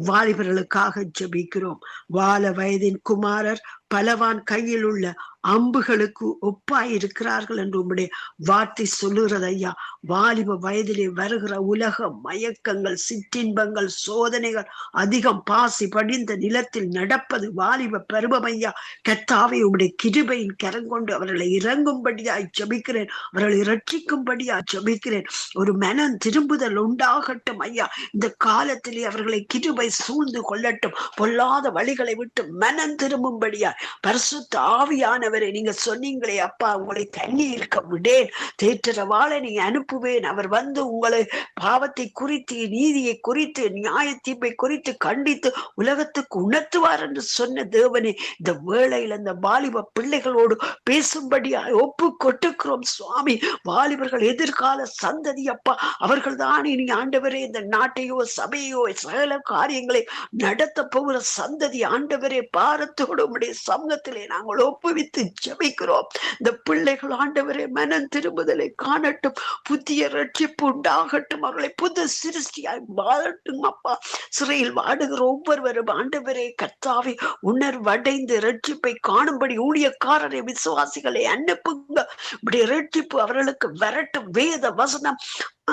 வாலிபர்களுக்காக ஜெபிக்கிறோம். வால வயதின் குமாரர் பலவான் கையில் உள்ள அம்புகளுக்கு ஒப்பாய் இருக்கிறார்கள் என்று உம்முடைய வார்த்தை சொல்லுகிறது ஐயா. வாலிப வயதிலே வருகிற உலக மயக்கங்கள், சிற்றின்பங்கள், சோதனைகள் அதிகம் பாசி படிந்த நிலத்தில் நடப்பது வாலிப பருவம் ஐயா. கர்த்தாவே, உம்முடைய கிருபையின் கரங்கொண்டு அவர்களை இறங்கும்படியாய் ஜெபிக்கிறேன், அவர்களை இரட்சிக்கும்படியாய் ஜெபிக்கிறேன். ஒரு மனம் திரும்புதல் உண்டாகட்டும் ஐயா. இந்த காலத்திலே அவர்களை கிருபை சூழ்ந்து கொள்ளட்டும். பொல்லாத வழிகளை விட்டு மனம் திரும்பும்படியாய் பரிசுத்த ஆவியானவரை நீங்க சொன்னீங்களே அப்பா, உங்களை தண்ணி இருக்க விடேன், தேற்றரவாளை நீங்க அனுப்புவேன், அவர் வந்து உங்களை பாவத்தை குறித்து, நீதியை குறித்து, நியாய தீர்ப்பை குறித்து கண்டித்து உலகத்துக்கு உணர்த்துவார் என்று சொன்ன தேவனே, இந்த வேளையில் இந்த வாலிப பிள்ளைகளோடு பேசும்படியாய் ஒப்பு கொட்டுக்கிறோம் சுவாமி. வாலிபர்கள் எதிர்கால சந்ததி அப்பா, அவர்கள் தான் இனி ஆண்டவரே இந்த நாட்டையோ சபையோ சகல காரியங்களை நடத்த போகிற சந்ததி. ஆண்டவரே, பாரத்தோடு உம்முடைய சமூகத்திலே நாங்கள் ஒப்புவித்து ஜெபிக்கிறோம். இந்த பிள்ளைகள் ஆண்டவரே மனம் திரும்புதலை காணட்டும், புதிய ரட்சிப்பு உண்டாகட்டும், அவர்களை புது சிருஷ்டியாய் வாழட்டும் அப்பா. சிறையில் வாடுகிற ஒவ்வொருவரும் ஆண்டவரே கர்த்தாவே உணர்வடைந்து ரட்சிப்பை காணும்படி ஊழியக்காரரை, விசுவாசிகளை அனுப்புங்க. இப்படி ரட்சிப்பு அவர்களுக்கு வரட்டும். வேத வசனம்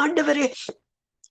ஆண்டவரே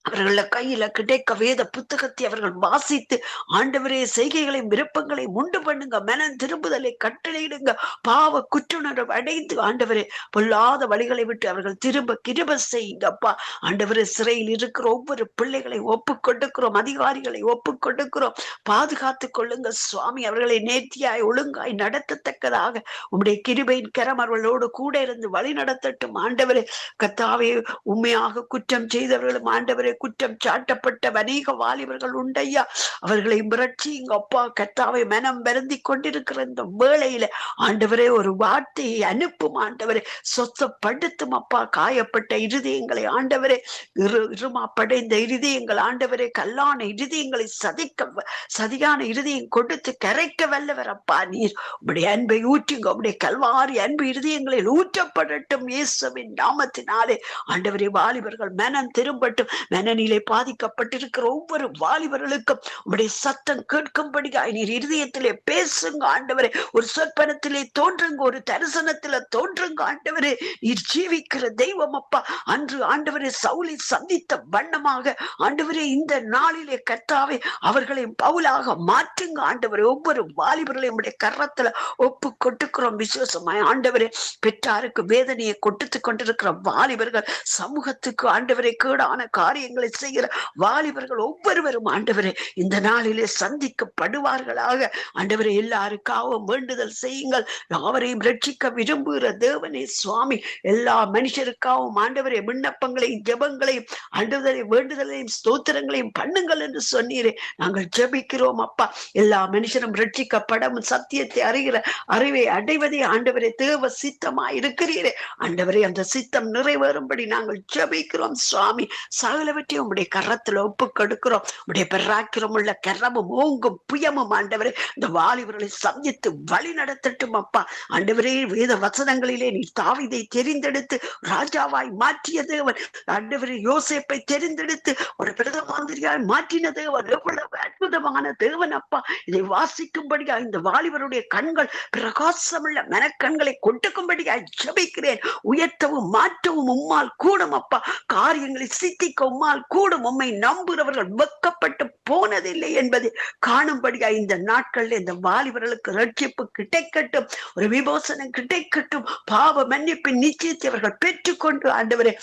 அவர்கள கையில கிடைக்க வேத புத்தகத்தை அவர்கள் வாசித்து ஆண்டவரே செய்கைகளையும் விருப்பங்களையும் உண்டு பண்ணுங்க. மனம் திரும்புதலை கட்டளையிடுங்க. பாவ குற்றுணர்வு அடைந்து ஆண்டவரே பொல்லாத வழிகளை விட்டு அவர்கள் திரும்ப கிருபை செய்யுங்க அப்பா. ஆண்டவரே, சிறையில் இருக்கிற ஒவ்வொரு பிள்ளைகளை ஒப்பு கொடுக்கிறோம், அதிகாரிகளை ஒப்பு கொடுக்கிறோம். பாதுகாத்து கொள்ளுங்க சுவாமி. அவர்களை நேர்த்தியாய் ஒழுங்காய் நடத்தத்தக்கதாக உம்முடைய கிருபையின் கரம் அவர்களோடு கூட இருந்து வழி நடத்தட்டும். ஆண்டவரே கர்த்தாவே, உண்மையாக குற்றம் செய்தவர்களும் ஆண்டவரே குற்றம் சாட்டப்பட்ட அநேக வாலிபர்கள் உண்டையா, அவர்களை மிரட்சிங்க அப்பா. கர்த்தாவை மனம் வருந்தி கொண்டிருக்கிற இந்த வேளையில ஆண்டவரே ஒரு வார்த்தையை அனுப்பும் ஆண்டவரே, சொத்தப்படுத்தும் அப்பா. காயப்பட்ட இருதயங்களை ஆண்டவரே, இருமாப்படைந்த இருதயங்கள் ஆண்டவரே, கல்லான இருதயங்களை சதியான இருதயம் கொடுத்து கரைக்க வல்லவர் அப்பா. நீர் உம்முடைய அன்பை ஊற்றுங்க. உம்முடைய கல்வாரி அன்பு இருதயங்களில் ஊற்றப்படட்டும் இயேசுவின் நாமத்தினாலே. ஆண்டவரே, வாலிபர்கள் மனம் திரும்பட்டும். மனநிலை பாதிக்கப்பட்டிருக்கிற ஒவ்வொரு வாலிபர்களுக்கும் உம்முடைய சத்தம் கேட்கும்படியாய் நீர் இருதயத்திலே பேசுங்க ஆண்டவரே. ஒரு சொற்பனத்திலே தோன்றுங்க, ஒரு தரிசனத்தில தோன்றுங்க ஆண்டவரே. நீர் ஜீவிக்கிற தெய்வம் அப்பா. அன்று ஆண்டவரே சவுலை சந்தித்த வண்ணமாக ஆண்டவரே இந்த நாளிலே கர்த்தாவே அவர்களை பவுலாக மாற்றுங்க ஆண்டவரே. ஒவ்வொரு வாலிபர்களையும் உம்முடைய கரத்துல ஒப்பு கொட்டுக்கிறோம் விசேஷமாய் ஆண்டவரே. பெற்றாருக்கு வேதனையை கொடுத்து கொண்டிருக்கிற வாலிபர்கள், சமூகத்துக்கு ஆண்டவரை கேடான காரியங்களை செய்கிற வாலிபர்கள் ஒவ்வொருவரும் ஆண்டவரே இந்த நாளிலே சந்திக்கப்படுவார்களாக ஆண்டவரே. எல்லாருக்காகவும் வேண்டுதல் செய்யுங்கள். யாவரையும் ரட்சிக்க விரும்புகிற தேவனே சுவாமி, எல்லா மனுஷருக்காகவும் ஆண்டவரே விண்ணப்பங்களையும் ஜெபங்களையும் ஆண்டவரை வேண்டுதலையும் ஸ்தோத்திரங்களையும் பண்ணுங்கள் என்று சொன்னீரே. நாங்கள் ஜெபிக்கிறோம் அப்பா. எல்லா மனுஷரும் ரட்சிக்கப்படவும் சத்தியத்தை அறிகிற அறிவை அடைவதே ஆண்டவரே தேவ சித்தமாய் இருக்கிறீரே ஆண்டவரே. அந்த சித்தம் நிறைவேறும்படி நாங்கள் ஜெபிக்கிறோம் சுவாமி. சகலவற்றையும் உம்முடைய கரத்துல ஒப்பு கொடுக்கிறோம். உம்முடைய பெராக்கிரம் உள்ள கரமும் ஓங்கும் புயமும் ஆண்டவரே இந்த வாலிபர்களை சந்தித்து வழி நடத்தட்டும் அப்பா. ஆண்டவரே வேத வசனங்களிலே நீ தாவீதை தெரிந்தெடுத்து ராஜாவாய் மாற்றிய தேவன், ஆண்டவரே யோசேப்பை தெரிந்தெடுத்து ஒரு பிரதமந்திரியாய் மாற்றின தேவன், எவ்வளவு அற்புதமான தேவன் அப்பா. இதை வாசிக்கும்படியா இந்த வாலிபருடைய கண்கள் பிரகாசமுள்ள மனக்கண்களை கொட்டுக்கும்படியாய் ஜெபிக்கிறேன். உயர்த்தவும் மாற்றவும் உம்மால் கூடும் அப்பா. காரியங்களை சித்திக்க உம்மால் கூடும். உம்மை நம்புகிறவர்கள் வெட்கப்பட்டு போனதில்லை என்பதை காணும்படியா இந்த நாட்கள்ல இந்த வாலிபர்களுக்கு ரட்சிப்பு கிடைக்கட்டும், ஒரு விமோசனம் கிடைக்கட்டும், பாவ மன்னிப்பின் நிச்சயத்தை அவர்கள் பெற்றுக்கொண்டு ஆண்டவரே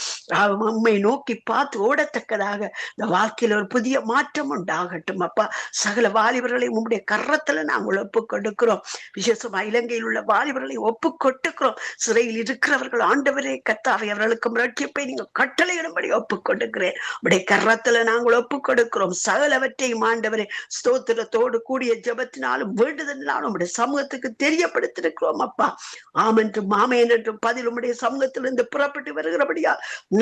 உம்மை நோக்கி பார்த்து ஓடத்தக்கதாக இந்த வாழ்க்கையில ஒரு புதிய மாற்றம் உண்டாகட்டும் அப்பா. சகல வாலிபர்களை உம்முடைய கரத்துல நாங்கள் ஒப்பு கொடுக்கிறோம். விசேஷமா இலங்கையில் உள்ள வாலிபர்களை ஒப்பு கொட்டுக்கிறோம். சிறையில் இருக்கிறவர்கள் ஆண்டவரே கர்த்தாவே அவர்களுக்கும் ரட்சிப்பை நீங்கள் கட்டளையிடும்படி ஒப்பு கொடுக்கிறேன். உடைய கரத்துல நாங்கள் ஒப்பு கொடுக்கிறோம். சகலவற்றையும் ஆண்டவரே ஸ்தோத்திரத்தோடு கூடிய ஜெபத்தினாலும் வேண்டுதலினாலும் உடைய சமூகத்துக்கு தெரியப்படுத்திருக்கிறோம் அப்பா. ஆமென்றும் ஆமென் என்றும் பதில் உம்முடைய சமூகத்திலிருந்து புறப்பட்டு வருகிறபடியா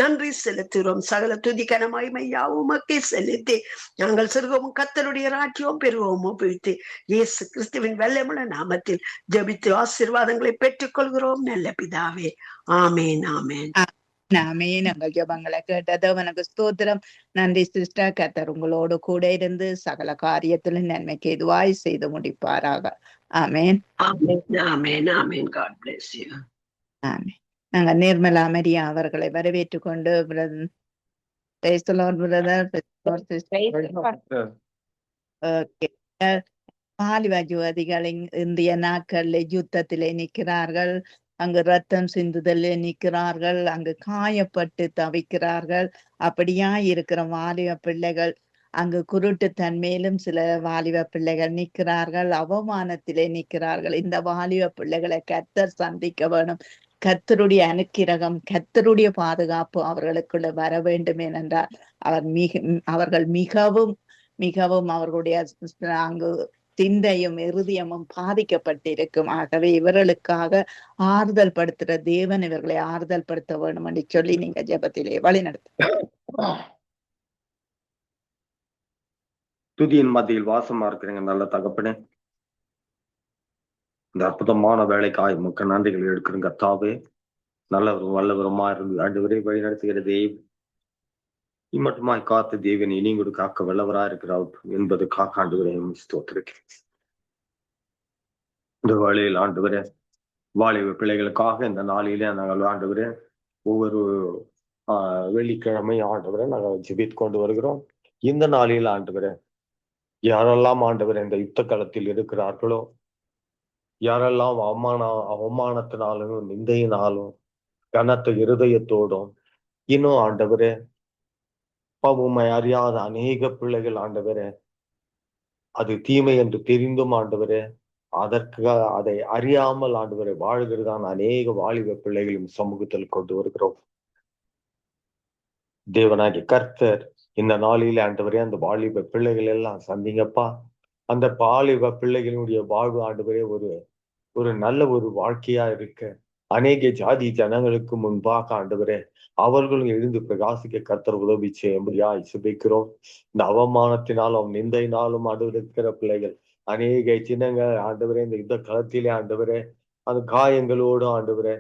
நன்றி செலுத்துகிறோம். சகல துதிக்கன மகிமையா உமக்கே செலுத்தி நாங்கள் சிறுகவும் கர்த்தருடைய ராஜ்யம் பெறுவோம் ஒப்புவித்து இயேசு கிறிஸ்துவின் வல்லமையுள்ள நாமத்தில் ஜெபித்து ஆசீர்வாதங்களை பெற்றுக் கொள்கிறோம் நல்ல பிதாவே. ஆமேன் ஆமேன் ஆமென். எங்கள் ஜெபங்களை கேட்டது உனக்கு ஸ்தோத்திரம். நன்றி சிஸ்டர். கர்த்தர் உங்களோடு கூட இருந்து சகல காரியத்திலும் நன்மைக்கு எதுவாய் செய்து முடிப்பாராக. ஆமென் ஆமேன் amen amen. God bless you. ஆமென். நாங்க நிர்மலா மரியா அவர்களை வரவேற்றுக் கொண்டு வாலிப யுவதிகள் இந்திய நாட்கள்ல யுத்தத்திலே நிற்கிறார்கள், அங்கு ரத்தம் சிந்துதலே நிற்கிறார்கள், அங்கு காயப்பட்டு தவிக்கிறார்கள். அப்படியா இருக்கிற வாலிப பிள்ளைகள் அங்கு குருட்டுத்தன்மையிலும் சில வாலிப பிள்ளைகள் நிற்கிறார்கள், அவமானத்திலே நிற்கிறார்கள். இந்த வாலிப பிள்ளைகளை கர்த்தர் சந்திக்க வேணும். கர்த்தருடைய அனுக்கிரகம், கர்த்தருடைய பாதுகாப்பு அவர்களுக்குள்ள வர வேண்டும். ஏனென்றால் அவர்கள் மிகவும் மிகவும் அவர்களுடைய அங்கு சிந்தையும் இருதயமும் பாதிக்கப்பட்டிருக்கும். ஆகவே இவர்களுக்காக ஆறுதல் படுத்துற தேவன் இவர்களை ஆறுதல் படுத்த வேணும் என்று சொல்லி நீங்க ஜெபத்திலே வழி நடத்த. துதியின் மத்தியில் வாசமா இருக்கிறீங்க நல்ல தகப்பனே. இந்த அற்புதமான வேலைக்காய் முக்க நன்றிகள் எடுக்கிறோம் கர்த்தாவே. நல்லவரும் வல்லவருமா இருந்து ஆண்டவரே வழி நடத்துகிற தேவ் இம்மட்டுமாய் காத்து தேவன் இனி கூட காக்க வல்லவரா இருக்கிறார் என்பது காக்காண்டுவரே ஸ்தோத்திரிக்கிறேன். இந்த வேளையில் ஆண்டவரே வாலிப பிள்ளைகளுக்காக இந்த நாளிலே நாங்கள் ஆண்டவரே ஒவ்வொரு வெள்ளிக்கிழமை ஆண்டவரே நாங்கள் ஜெபித்து கொண்டு வருகிறோம். இந்த நாளில் ஆண்டவரே யாரெல்லாம் ஆண்டவரே இந்த யுத்த களத்தில் இருக்கிறார்களோ, யாரெல்லாம் அவமானத்தினாலும் நிந்தையினாலும் கனத்த இருதயத்தோடும் இன்னும் ஆண்டவரே உம்மை அறியாத அநேக பிள்ளைகள் ஆண்டவரே அது தீமை என்று தெரிந்தும் ஆண்டவரே அதை அறியாமல் ஆண்டவரை வாழ்கிறதான அநேக வாலிப பிள்ளைகளும் சமூகத்தில் கொண்டு வருகிறோம். தேவனாகிய கர்த்தர் இந்த நாளில் ஆண்டவரே அந்த வாலிப பிள்ளைகள் எல்லாம் சந்திங்கப்பா. அந்த வாலிப பிள்ளைகளுடைய வாழ்வு ஆண்டவரே ஒரு நல்ல ஒரு வாழ்க்கையா இருக்க அநேக ஜாதி ஜனங்களுக்கு முன்பாக ஆண்டவரே அவர்களும் எழுந்து பிரகாசிக்க கர்த்தர் உதவி செய்யும்படியா சுபிக்கிறோம். இந்த அவமானத்தினாலும் நிந்தையினாலும் இருக்கிற பிள்ளைகள் அநேக சின்னங்கள் ஆண்டவரே இந்த யுத்த களத்திலே ஆண்டவரே அந்த காயங்களோடு ஆண்டவரே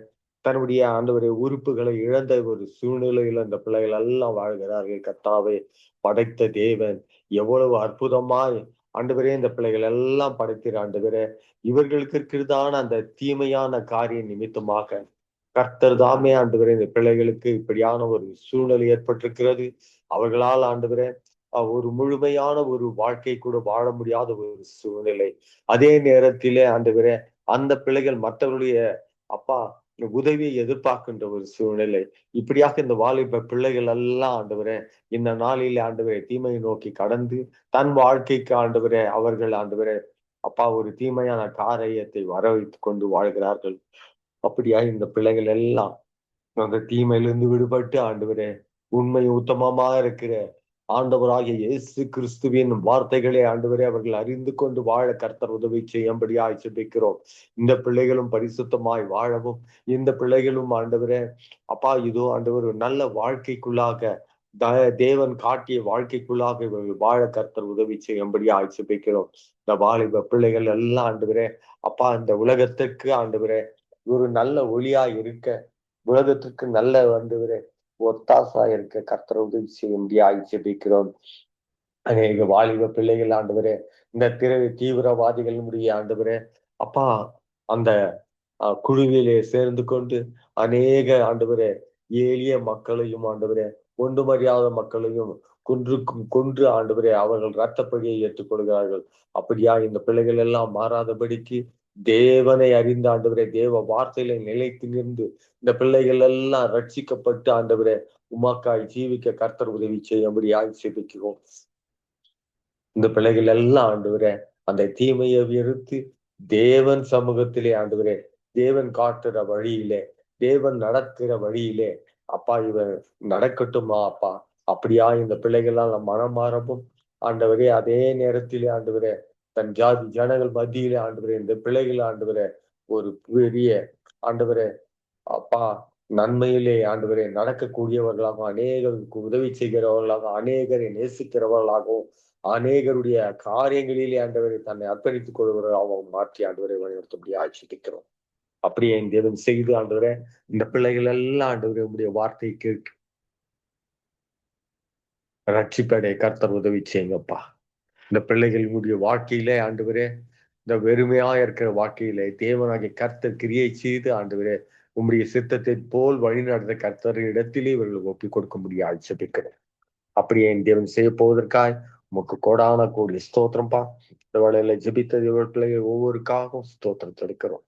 தன்னுடைய ஆண்டவரை உறுப்புகளை இழந்த ஒரு சூழ்நிலையில இந்த பிள்ளைகள் எல்லாம் வாழ்கிறார்கள். கர்த்தாவே, படைத்த தேவன் எவ்வளவு அற்புதமாய் ஆண்டவரே இந்த பிள்ளைகள் எல்லாம் படைக்கிற ஆண்டவரே, இவர்களுக்கு இருக்கிறதான அந்த தீமையான காரிய நிமித்தமாக கர்த்தர் தாமே ஆண்டவரே இந்த பிள்ளைகளுக்கு இப்படியான ஒரு சூழ்நிலை ஏற்பட்டிருக்கிறது. அவர்களால் ஆண்டவரே ஒரு முழுமையான ஒரு வாழ்க்கை கூட வாழ முடியாத ஒரு சூழ்நிலை. அதே நேரத்திலே ஆண்டவரே அந்த பிள்ளைகள் மற்றவருடைய அப்பா உதவியை எதிர்பார்க்கின்ற ஒரு சூழ்நிலை. இப்படியாக இந்த வாலிப பிள்ளைகள் எல்லாம் ஆண்டவரே இந்த நாளிலே ஆண்டவரே தீமையை நோக்கி கடந்து தன் வாழ்க்கைக்கு ஆண்டவரே அவர்கள் ஆண்டவரே அப்பா ஒரு தீமையான காரியத்தை வர வைத்துக் கொண்டு வாழ்கிறார்கள். அப்படியா இந்த பிள்ளைகள் எல்லாம் அந்த தீமையிலிருந்து விடுபட்டு ஆண்டவரே உண்மை உத்தமமா இருக்கிற ஆண்டவராகிய இயேசு கிறிஸ்துவின் வார்த்தைகளை ஆண்டவரே அவர்கள் அறிந்து கொண்டு வாழ கர்த்தர் உதவி செய்யும்படியாய் ஜெபிக்கிறோம். இந்த பிள்ளைகளும் பரிசுத்தமாய் வாழவும், இந்த பிள்ளைகளும் ஆண்டவரே அப்பா இதோ ஆண்டவர் நல்ல வாழ்க்கைக்குள்ளாக தேவன் காட்டிய வாழ்க்கைக்குள்ளாக இவர்கள் வாழ கர்த்தர் உதவி செய்யும்படியாய் ஜெபிக்கிறோம். இந்த வாலிப பிள்ளைகள் எல்லாம் ஆண்டவரே அப்பா இந்த உலகத்திற்கு ஆண்டவரே ஒரு நல்ல ஒளியா இருக்க, உலகத்திற்கு நல்ல ஆண்டவரே ஒத்தாசா இருக்க கர்த்தர் உதவி செய்யும்படியாய் ஜெபிக்கிறோம். அநேக வாலிப பிள்ளைகள் ஆண்டவரே இந்த தீவிரவாதிகளுடைய ஆண்டவரே அப்பா அந்த குழுவிலே சேர்ந்து கொண்டு அநேக ஆண்டவரே எளிய மக்களையும் ஆண்டவரே ஒன்றுமறியாத மக்களையும் கொன்று ஆண்டவரே அவர்கள் இரத்தப்படியை ஏற்றுக்கொள்கிறார்கள். அப்படியா இந்த பிள்ளைகள் எல்லாம் மாறாதபடிக்கு தேவனை அறிந்த ஆண்டவரே தேவ வார்த்தையில நிலைத்து நின்று இந்த பிள்ளைகள் எல்லாம் ரட்சிக்கப்பட்டு ஆண்டவரே உமாக்காய் ஜீவிக்க கர்த்தர் உதவி செய்யும்படியாய் ஜெபிக்கிறோம். இந்த பிள்ளைகள் எல்லாம் ஆண்டவரே அந்த தீமையை வெறுத்து தேவன் சமூகத்திலே ஆண்டவரே தேவன் காட்டுற வழியிலே தேவன் நடக்கிற வழியிலே அப்பா இவன் நடக்கட்டுமா அப்பா. அப்படியா இந்த பிள்ளைகளால் மனம் மாறவும் ஆண்டவரே அதே நேரத்திலே ஆண்டவரே தன் ஜாதி ஜனங்கள் மத்தியிலே ஆண்டவரே இந்த பிள்ளைகள் ஆண்டவரே ஒரு பெரிய ஆண்டவரே அப்பா நன்மையிலே ஆண்டவரே நடக்கக்கூடியவர்களாகவும் அநேகருக்கு உதவி செய்கிறவர்களாகவும் அநேகரை நேசிக்கிறவர்களாகவும் அநேகருடைய காரியங்களிலே ஆண்டவரை தன்னை அர்ப்பணித்துக் கொள்வர்களாகவும் மாற்றி ஆண்டவரை வழிநடத்தபடி ஆட்சிக்கிறோம். அப்படியே என் தேவன் செய்து ஆண்டவரே இந்த பிள்ளைகள் எல்லாம் ஆண்டவரே உடைய வார்த்தை கேட்க ரட்சிப்படைய கர்த்தர் உதவி செய்யுங்கப்பா. இந்த பிள்ளைகளுடைய வாழ்க்கையிலே ஆண்டவரே இந்த வெறுமையா இருக்கிற வாழ்க்கையிலே தேவனாகிய கர்த்தர் கிரியை செய்து ஆண்டவரே உம்முடைய சித்தத்தை போல் வழி நடந்த கர்த்தர் இடத்திலே இவர்களுக்கு ஒப்பி கொடுக்க முடியாது ஜெபிக்கிறேன். அப்படியே என் தேவன் செய்ய போவதற்காய் உமக்கு கோடான கோடி ஸ்தோத்திரம்பா. இந்த வேளையில ஜெபித்த தேவ பிள்ளைகள் ஒவ்வொருக்காகவும் ஸ்தோத்திரத்தை எடுக்கிறோம்.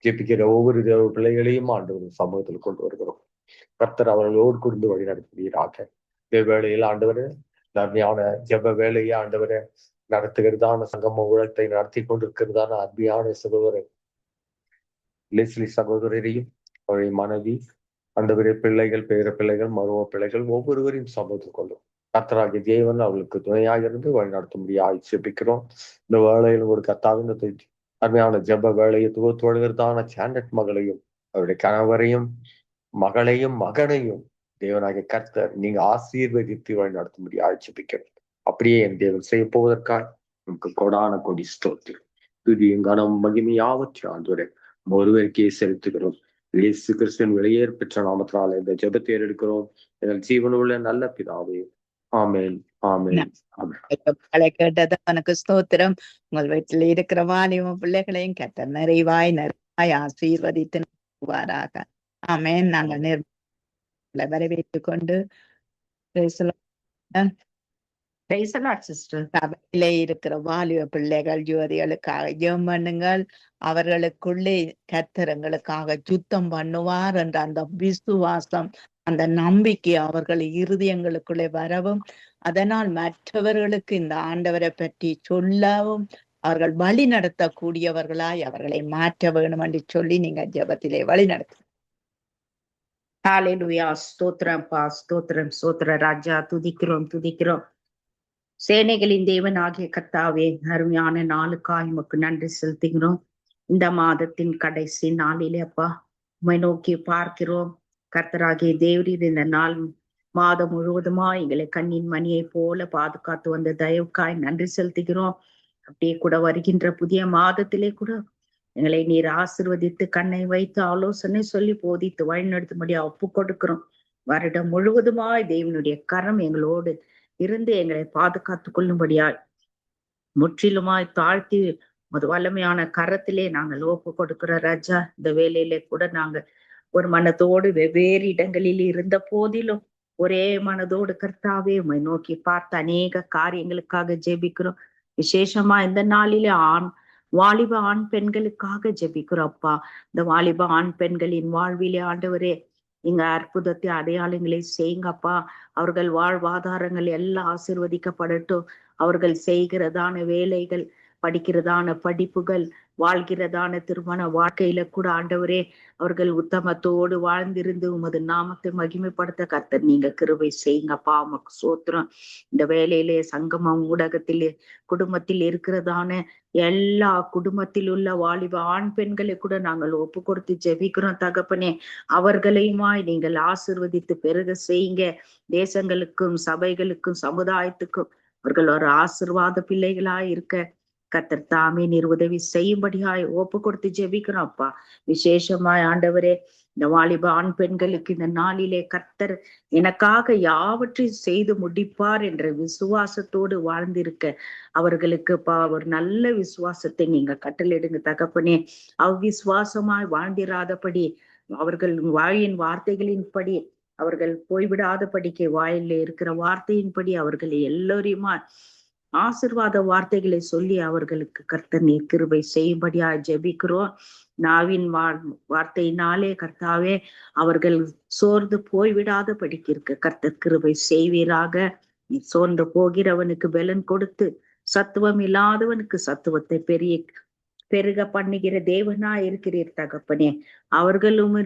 ஜெபிக்கிற ஒவ்வொரு தேவ பிள்ளைகளையும் ஆண்டவர் சமூகத்தில் கொண்டு வருகிறோம். கர்த்தர் அவர்களோடு கூர்ந்து வழி நடத்துவீராக. இந்த வேளையில் ஆண்டவர் நன்மையான ஜெப வேலையை ஆண்டவரை நடத்துகிறதான சங்கம ஊழத்தை நடத்தி கொண்டிருக்கிறதான அன்பியான சகோதரர் லெஸ்லி சகோதரரையும் அவருடைய மனைவி ஆண்டவரே பிள்ளைகள் பேர பிள்ளைகள் மரும பிள்ளைகள் ஒவ்வொருவரையும் சமூகத்தில் கொள்ளும். கர்த்தராகிய தேவன் அவர்களுக்கு துணையாக இருந்து வழி நடத்தும்படியாக ஜெபிக்கிறோம். இந்த வேளையில் ஒரு கர்த்தாவின் அருமையான ஜெப வேலையை துவத்து வருகிறதான சாண்டட் மகளையும் அவருடைய கணவரையும் மகளையும் மகனையும் தேவனாகிய கர்த்தர் நீங்க ஆசீர்வதித்து வழி நடத்தும்படியாக ஜெபிக்கிறோம். அப்படியே என் தேவன் செய்ய போவதற்காக நமக்கு கொடான கொடி ஸ்தோத்திரம் துதியும் கனம் மகிமை யாவற்றையும் ஆண்டவரே ஒருவருக்கே செலுத்துகிறோம். இயேசு கிறிஸ்துவின் வெளியேற பெற்ற நாமத்தினால இந்த ஜெபத்தை எடுக்கிறோம். எங்கள் ஜீவனுள்ள நல்ல பிதாவே, ஆமேன் ஆமேன் ஆமேன். கேட்டது எனக்கு ஸ்தோத்திரம். உங்கள் வீட்டில் இருக்கிற வாலிப பிள்ளைகளையும் கர்த்தர் நிறைவாய் ஆசீர்வதித்து வாராக. ஆமேன். நாங்கள் வரவேற்றுக் கொண்டு சபையிலே இருக்கிற வாலிப பிள்ளைகள் யுவதிகளுக்காக ஜெபம் பண்ணுங்கள். அவர்களுக்குள்ளே கர்த்தர் எங்களுக்காக சுத்தம் பண்ணுவார் என்ற அந்த விசுவாசம் அந்த நம்பிக்கை அவர்கள் இருதயங்களுக்குள்ளே வரவும் அதனால் மற்றவர்களுக்கு இந்த ஆண்டவரை பற்றி சொல்லவும் அவர்கள் வழி நடத்தக்கூடியவர்களாய் அவர்களை மாற்ற வேணும் என்று சொல்லி நீங்க ஜெபத்திலே வழி நடத்து. ஹல்லேலூயா. ஸ்தோத்திரம் பா, ஸ்தோத்திரம் ஸ்தோத்திர ராஜா. துதிக்கிறோம். சேனைகளின் தேவன் ஆகிய கர்த்தாவே, அருமையான நாளுக்காய் உமக்கு நன்றி செலுத்துகிறோம். இந்த மாதத்தின் கடைசி நாளிலே அப்பா உம்மை நோக்கி பார்க்கிறோம். கர்த்தராகிய தேவரீர் இந்த நாள் மாதம் முழுவதுமா எங்களை கண்ணின் மணியை போல பாதுகாத்து வந்த தயவுக்காய் நன்றி செலுத்துகிறோம். அப்படியே கூட வருகின்ற புதிய மாதத்திலே கூட எங்களை நீர் ஆசீர்வதித்து கண்ணை வைத்து ஆலோசனை சொல்லி போதித்து வழிநடத்தும்படியா ஒப்பு கொடுக்கிறோம். வருடம் முழுவதுமாய் தேவனுடைய கரம் எங்களோடு இருந்து எங்களை பாதுகாத்துக் கொள்ளும்படியாய் முற்றிலுமாய் தாழ்த்தி வல்லமையான கரத்திலே நாங்கள் ஒப்பு கொடுக்கிற ராஜா. இந்த வேலையிலே கூட நாங்க ஒரு மனதோடு வெவ்வேறு இடங்களில் இருந்த போதிலும் ஒரே மனதோடு கர்த்தாவே உம்மை நோக்கி பார்த்து அநேக காரியங்களுக்காக ஜெபிக்கிறோம். விசேஷமா இந்த நாளிலே வாலிப ஆண் பெண்களுக்காக ஜெபிக்கிறோம் அப்பா. இந்த வாலிப ஆண் பெண்களின் வாழ்விலே ஆண்டவரே இங்க அற்புதத்தை அடையாளங்களை செய்யுங்கப்பா. அவர்கள் வாழ்வாதாரங்கள் எல்லாம் ஆசீர்வதிக்கப்படட்டும். அவர்கள் செய்கிறதான வேலைகள், படிக்கிறதான படிப்புகள், வாழ்கிறதான திருமண வாழ்க்கையில கூட ஆண்டவரே அவர்கள் உத்தமத்தோடு வாழ்ந்திருந்து உமது நாமத்தை மகிமைப்படுத்த கர்த்தர் நீங்க கிருபை செய்யுங்கப்பா. உமக்கு சோத்திரம். இந்த வேலையிலே சங்கமம் ஊடகத்திலே குடும்பத்தில் இருக்கிறதான எல்லா குடும்பத்தில் உள்ள வாலிப ஆண் பெண்களை கூட நாங்கள் ஒப்பு கொடுத்து ஜெபிக்கிறோம் தகப்பனே. அவர்களையுமாய் நீங்கள் ஆசீர்வதித்து பெருக செய்யுங்க. தேசங்களுக்கும் சபைகளுக்கும் சமுதாயத்துக்கும் அவர்கள் ஒரு ஆசீர்வாத பிள்ளைகளாய் இருக்க கர்த்தர் தாமே நீர் உதவி செய்யும்படியாய் ஒப்பு கொடுத்து ஜெபிக்கிறோம் அப்பா. விசேஷமாய் ஆண்டவரே இந்த வாலிப ஆண் பெண்களுக்கு இந்த நாளிலே கர்த்தர் எனக்காக யாவற்றையும் செய்து முடிப்பார் என்ற விசுவாசத்தோடு வாழ்ந்திருக்க அவர்களுக்கு ஒரு நல்ல விசுவாசத்தை நீங்க கட்டளையிடுங்க தகப்பனே. அவ்விசுவாசமாய் வாழ்ந்திராதபடி அவர்கள் வாயின் வார்த்தைகளின்படி அவர்கள் போய்விடாதபடிக்கு வாயில இருக்கிற வார்த்தையின்படி அவர்கள் எல்லோரையுமா ஆசீர்வாத வார்த்தைகளை சொல்லி அவர்களுக்கு கர்த்தர் நீர் கிருபை செய்யும்படியா ஜெபிக்கிறோம். நாவின் வார்த்தையினாலே கர்த்தாவே அவர்கள் சோர்ந்து போய்விடாத படிக்க கர்த்தர் கிருபை செய்வீராக. சோர்ந்து போகிறவனுக்கு பலன் கொடுத்து சத்துவம் இல்லாதவனுக்கு சத்துவத்தை பெருக பண்ணுகிற தேவனா இருக்கிறீர் தகப்பனே. அவர்களும்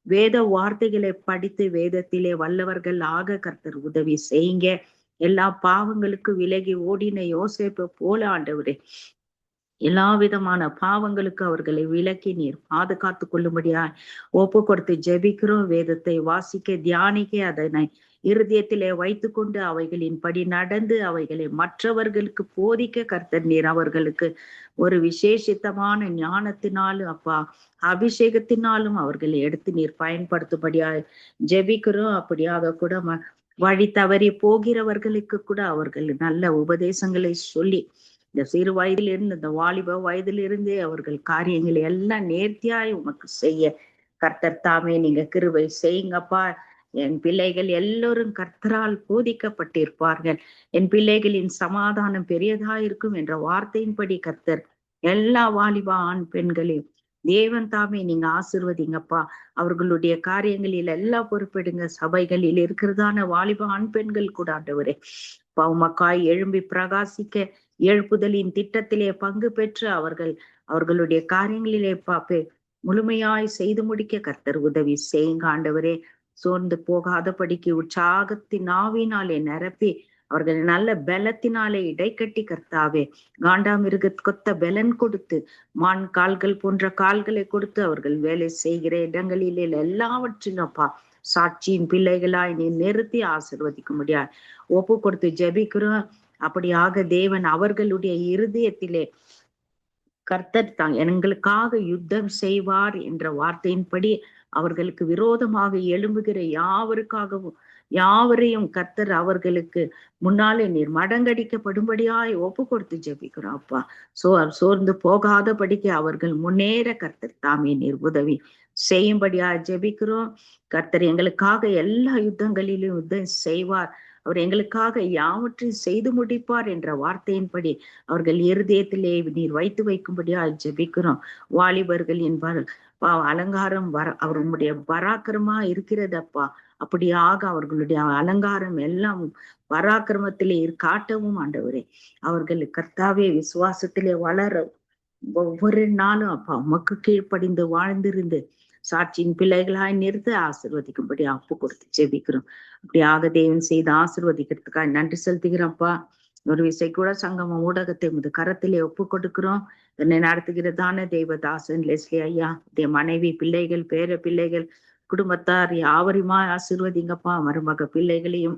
வேத வார்த்தைகளை படித்து வேதத்திலே வல்லவர்கள் ஆக கர்த்தர் உதவி செய்யுங்க. எல்லா பாவங்களுக்கு விலகி ஓடின யோசேப்பு போல ஆண்டவரே எல்லா விதமான பாவங்களுக்கு அவர்களை விலக்கி நீர் பாதுகாத்து கொள்ளும்படியா ஒப்பு கொடுத்து ஜெபிக்கிறோம். வேதத்தை வாசிக்க தியானிக்க அதனை இருதயத்திலே வைத்துக்கொண்டு அவைகளின் படி நடந்து அவைகளை மற்றவர்களுக்கு போதிக்க கர்த்தர் நீர் அவர்களுக்கு ஒரு விசேஷித்தமான ஞானத்தினாலும் அப்பா அபிஷேகத்தினாலும் அவர்களை எடுத்து நீர் பயன்படுத்தும்படியா ஜெபிக்கிறோம். அப்படியாக கூட வழி தவறி போகிறவர்களுக்கு கூட அவர்கள் நல்ல உபதேசங்களை சொல்லி இந்த சிறு வயதிலிருந்து இந்த வாலிப வயதிலிருந்தே அவர்கள் காரியங்களை எல்லாம் நேர்த்தியாய் உமக்கு செய்ய கர்த்தர் தாமே நீங்க கிருபை செய்யுங்கப்பா. என் பிள்ளைகள் எல்லோரும் கர்த்தரால் போதிக்கப்பட்டிருப்பார்கள். என் பிள்ளைகளின் சமாதானம் பெரியதா இருக்கும் என்ற வார்த்தையின்படி கர்த்தர் எல்லா வாலிப ஆண் பெண்களையும் தேவன் தாமே நீங்க ஆசீர்வதிங்கப்பா. அவர்களுடைய காரியங்களில் எல்லாம் பொறுப்பெடுங்க. சபைகளில் இருக்கிறதான வாலிப ஆண் பெண்கள் கூட ஆண்டவரே பவுமக்காய் எழும்பி பிரகாசிக்க எழுப்புதலின் திட்டத்திலே பங்கு பெற்று அவர்களுடைய காரியங்களிலே முழுமையாய் செய்து முடிக்க கர்த்தர் உதவி செய்யுங்க ஆண்டவரே. சோர்ந்து போகாதபடிக்கு உற்சாகத்தின் ஆவினாலே நிரப்பி அவர்கள் நல்ல பலத்தினாலே இடைக்கட்டி கர்த்தாவே காண்டாமிருக கொத்த பலன் கொடுத்து மான் கால்கள் போன்ற கால்களை கொடுத்து அவர்கள் வேலை செய்கிற இடங்களிலே எல்லாவற்றிலும் அப்பா சாட்சியின் பிள்ளைகளாய் நீ நிறுத்தி ஆசீர்வதிக்க முடியாது ஒப்பு கொடுத்து ஜெபிக்கிறோம். அப்படியாக தேவன் அவர்களுடைய இருதயத்திலே கர்த்தர் தான் எங்களுக்காக யுத்தம் செய்வார் என்ற வார்த்தையின்படி அவர்களுக்கு விரோதமாக எழும்புகிற யாவரையும் கர்த்தர் அவர்களுக்கு முன்னாலே நீர் மடங்கடிக்கப்படும்படியாய் ஒப்பு கொடுத்து ஜெபிக்கிறோம் அப்பா. சோர்ந்து போகாதபடிக்கு அவர்கள் முன்னேற கர்த்தர் தாமே நீர் உதவி செய்யும்படியா ஜெபிக்கிறோம். கர்த்தர் எங்களுக்காக எல்லா யுத்தங்களிலும் யுத்தம் செய்வார். அவர் எங்களுக்காக யாவற்றையும் செய்து முடிப்பார் என்ற வார்த்தையின்படி அவர்கள் இருதயத்திலே நீர் வைத்து வைக்கும்படியா ஜெபிக்கிறோம். வாலிபர்களின் அலங்காரம் அவர்களுடைய பராக்கிரமா இருக்கிறதப்பா. அப்படியாக அவர்களுடைய அலங்காரம் எல்லாம் பராக்கிரமத்திலே காட்டவும் ஆண்டவரே அவர்கள் கர்த்தாவே விசுவாசத்திலே வளர ஒவ்வொரு நாளும் அப்பா உமக்கு கீழ்ப்படிந்து வாழ்ந்திருந்து சாட்சியின் பிள்ளைகளாய் நிறுத்த ஆசீர்வதிக்கும்படி அப்பு கொடுத்து ஜெபிக்கிறோம். அப்படியாக தேவன் செய்து ஆசீர்வதிக்கிறதுக்காக நன்றி செலுத்துகிறோம்ப்பா. ஒரு விசை கூட சங்கமம் ஊடகத்தை கரத்திலே ஒப்பு கொடுக்கிறோம். என்னை நடத்துகிறதான தேவதாசன் லெஸ்லி ஐயா மனைவி பிள்ளைகள் பேர பிள்ளைகள் குடும்பத்தார் யாவரையுமா ஆசீர்வதிங்கப்பா. மருமக பிள்ளைகளையும்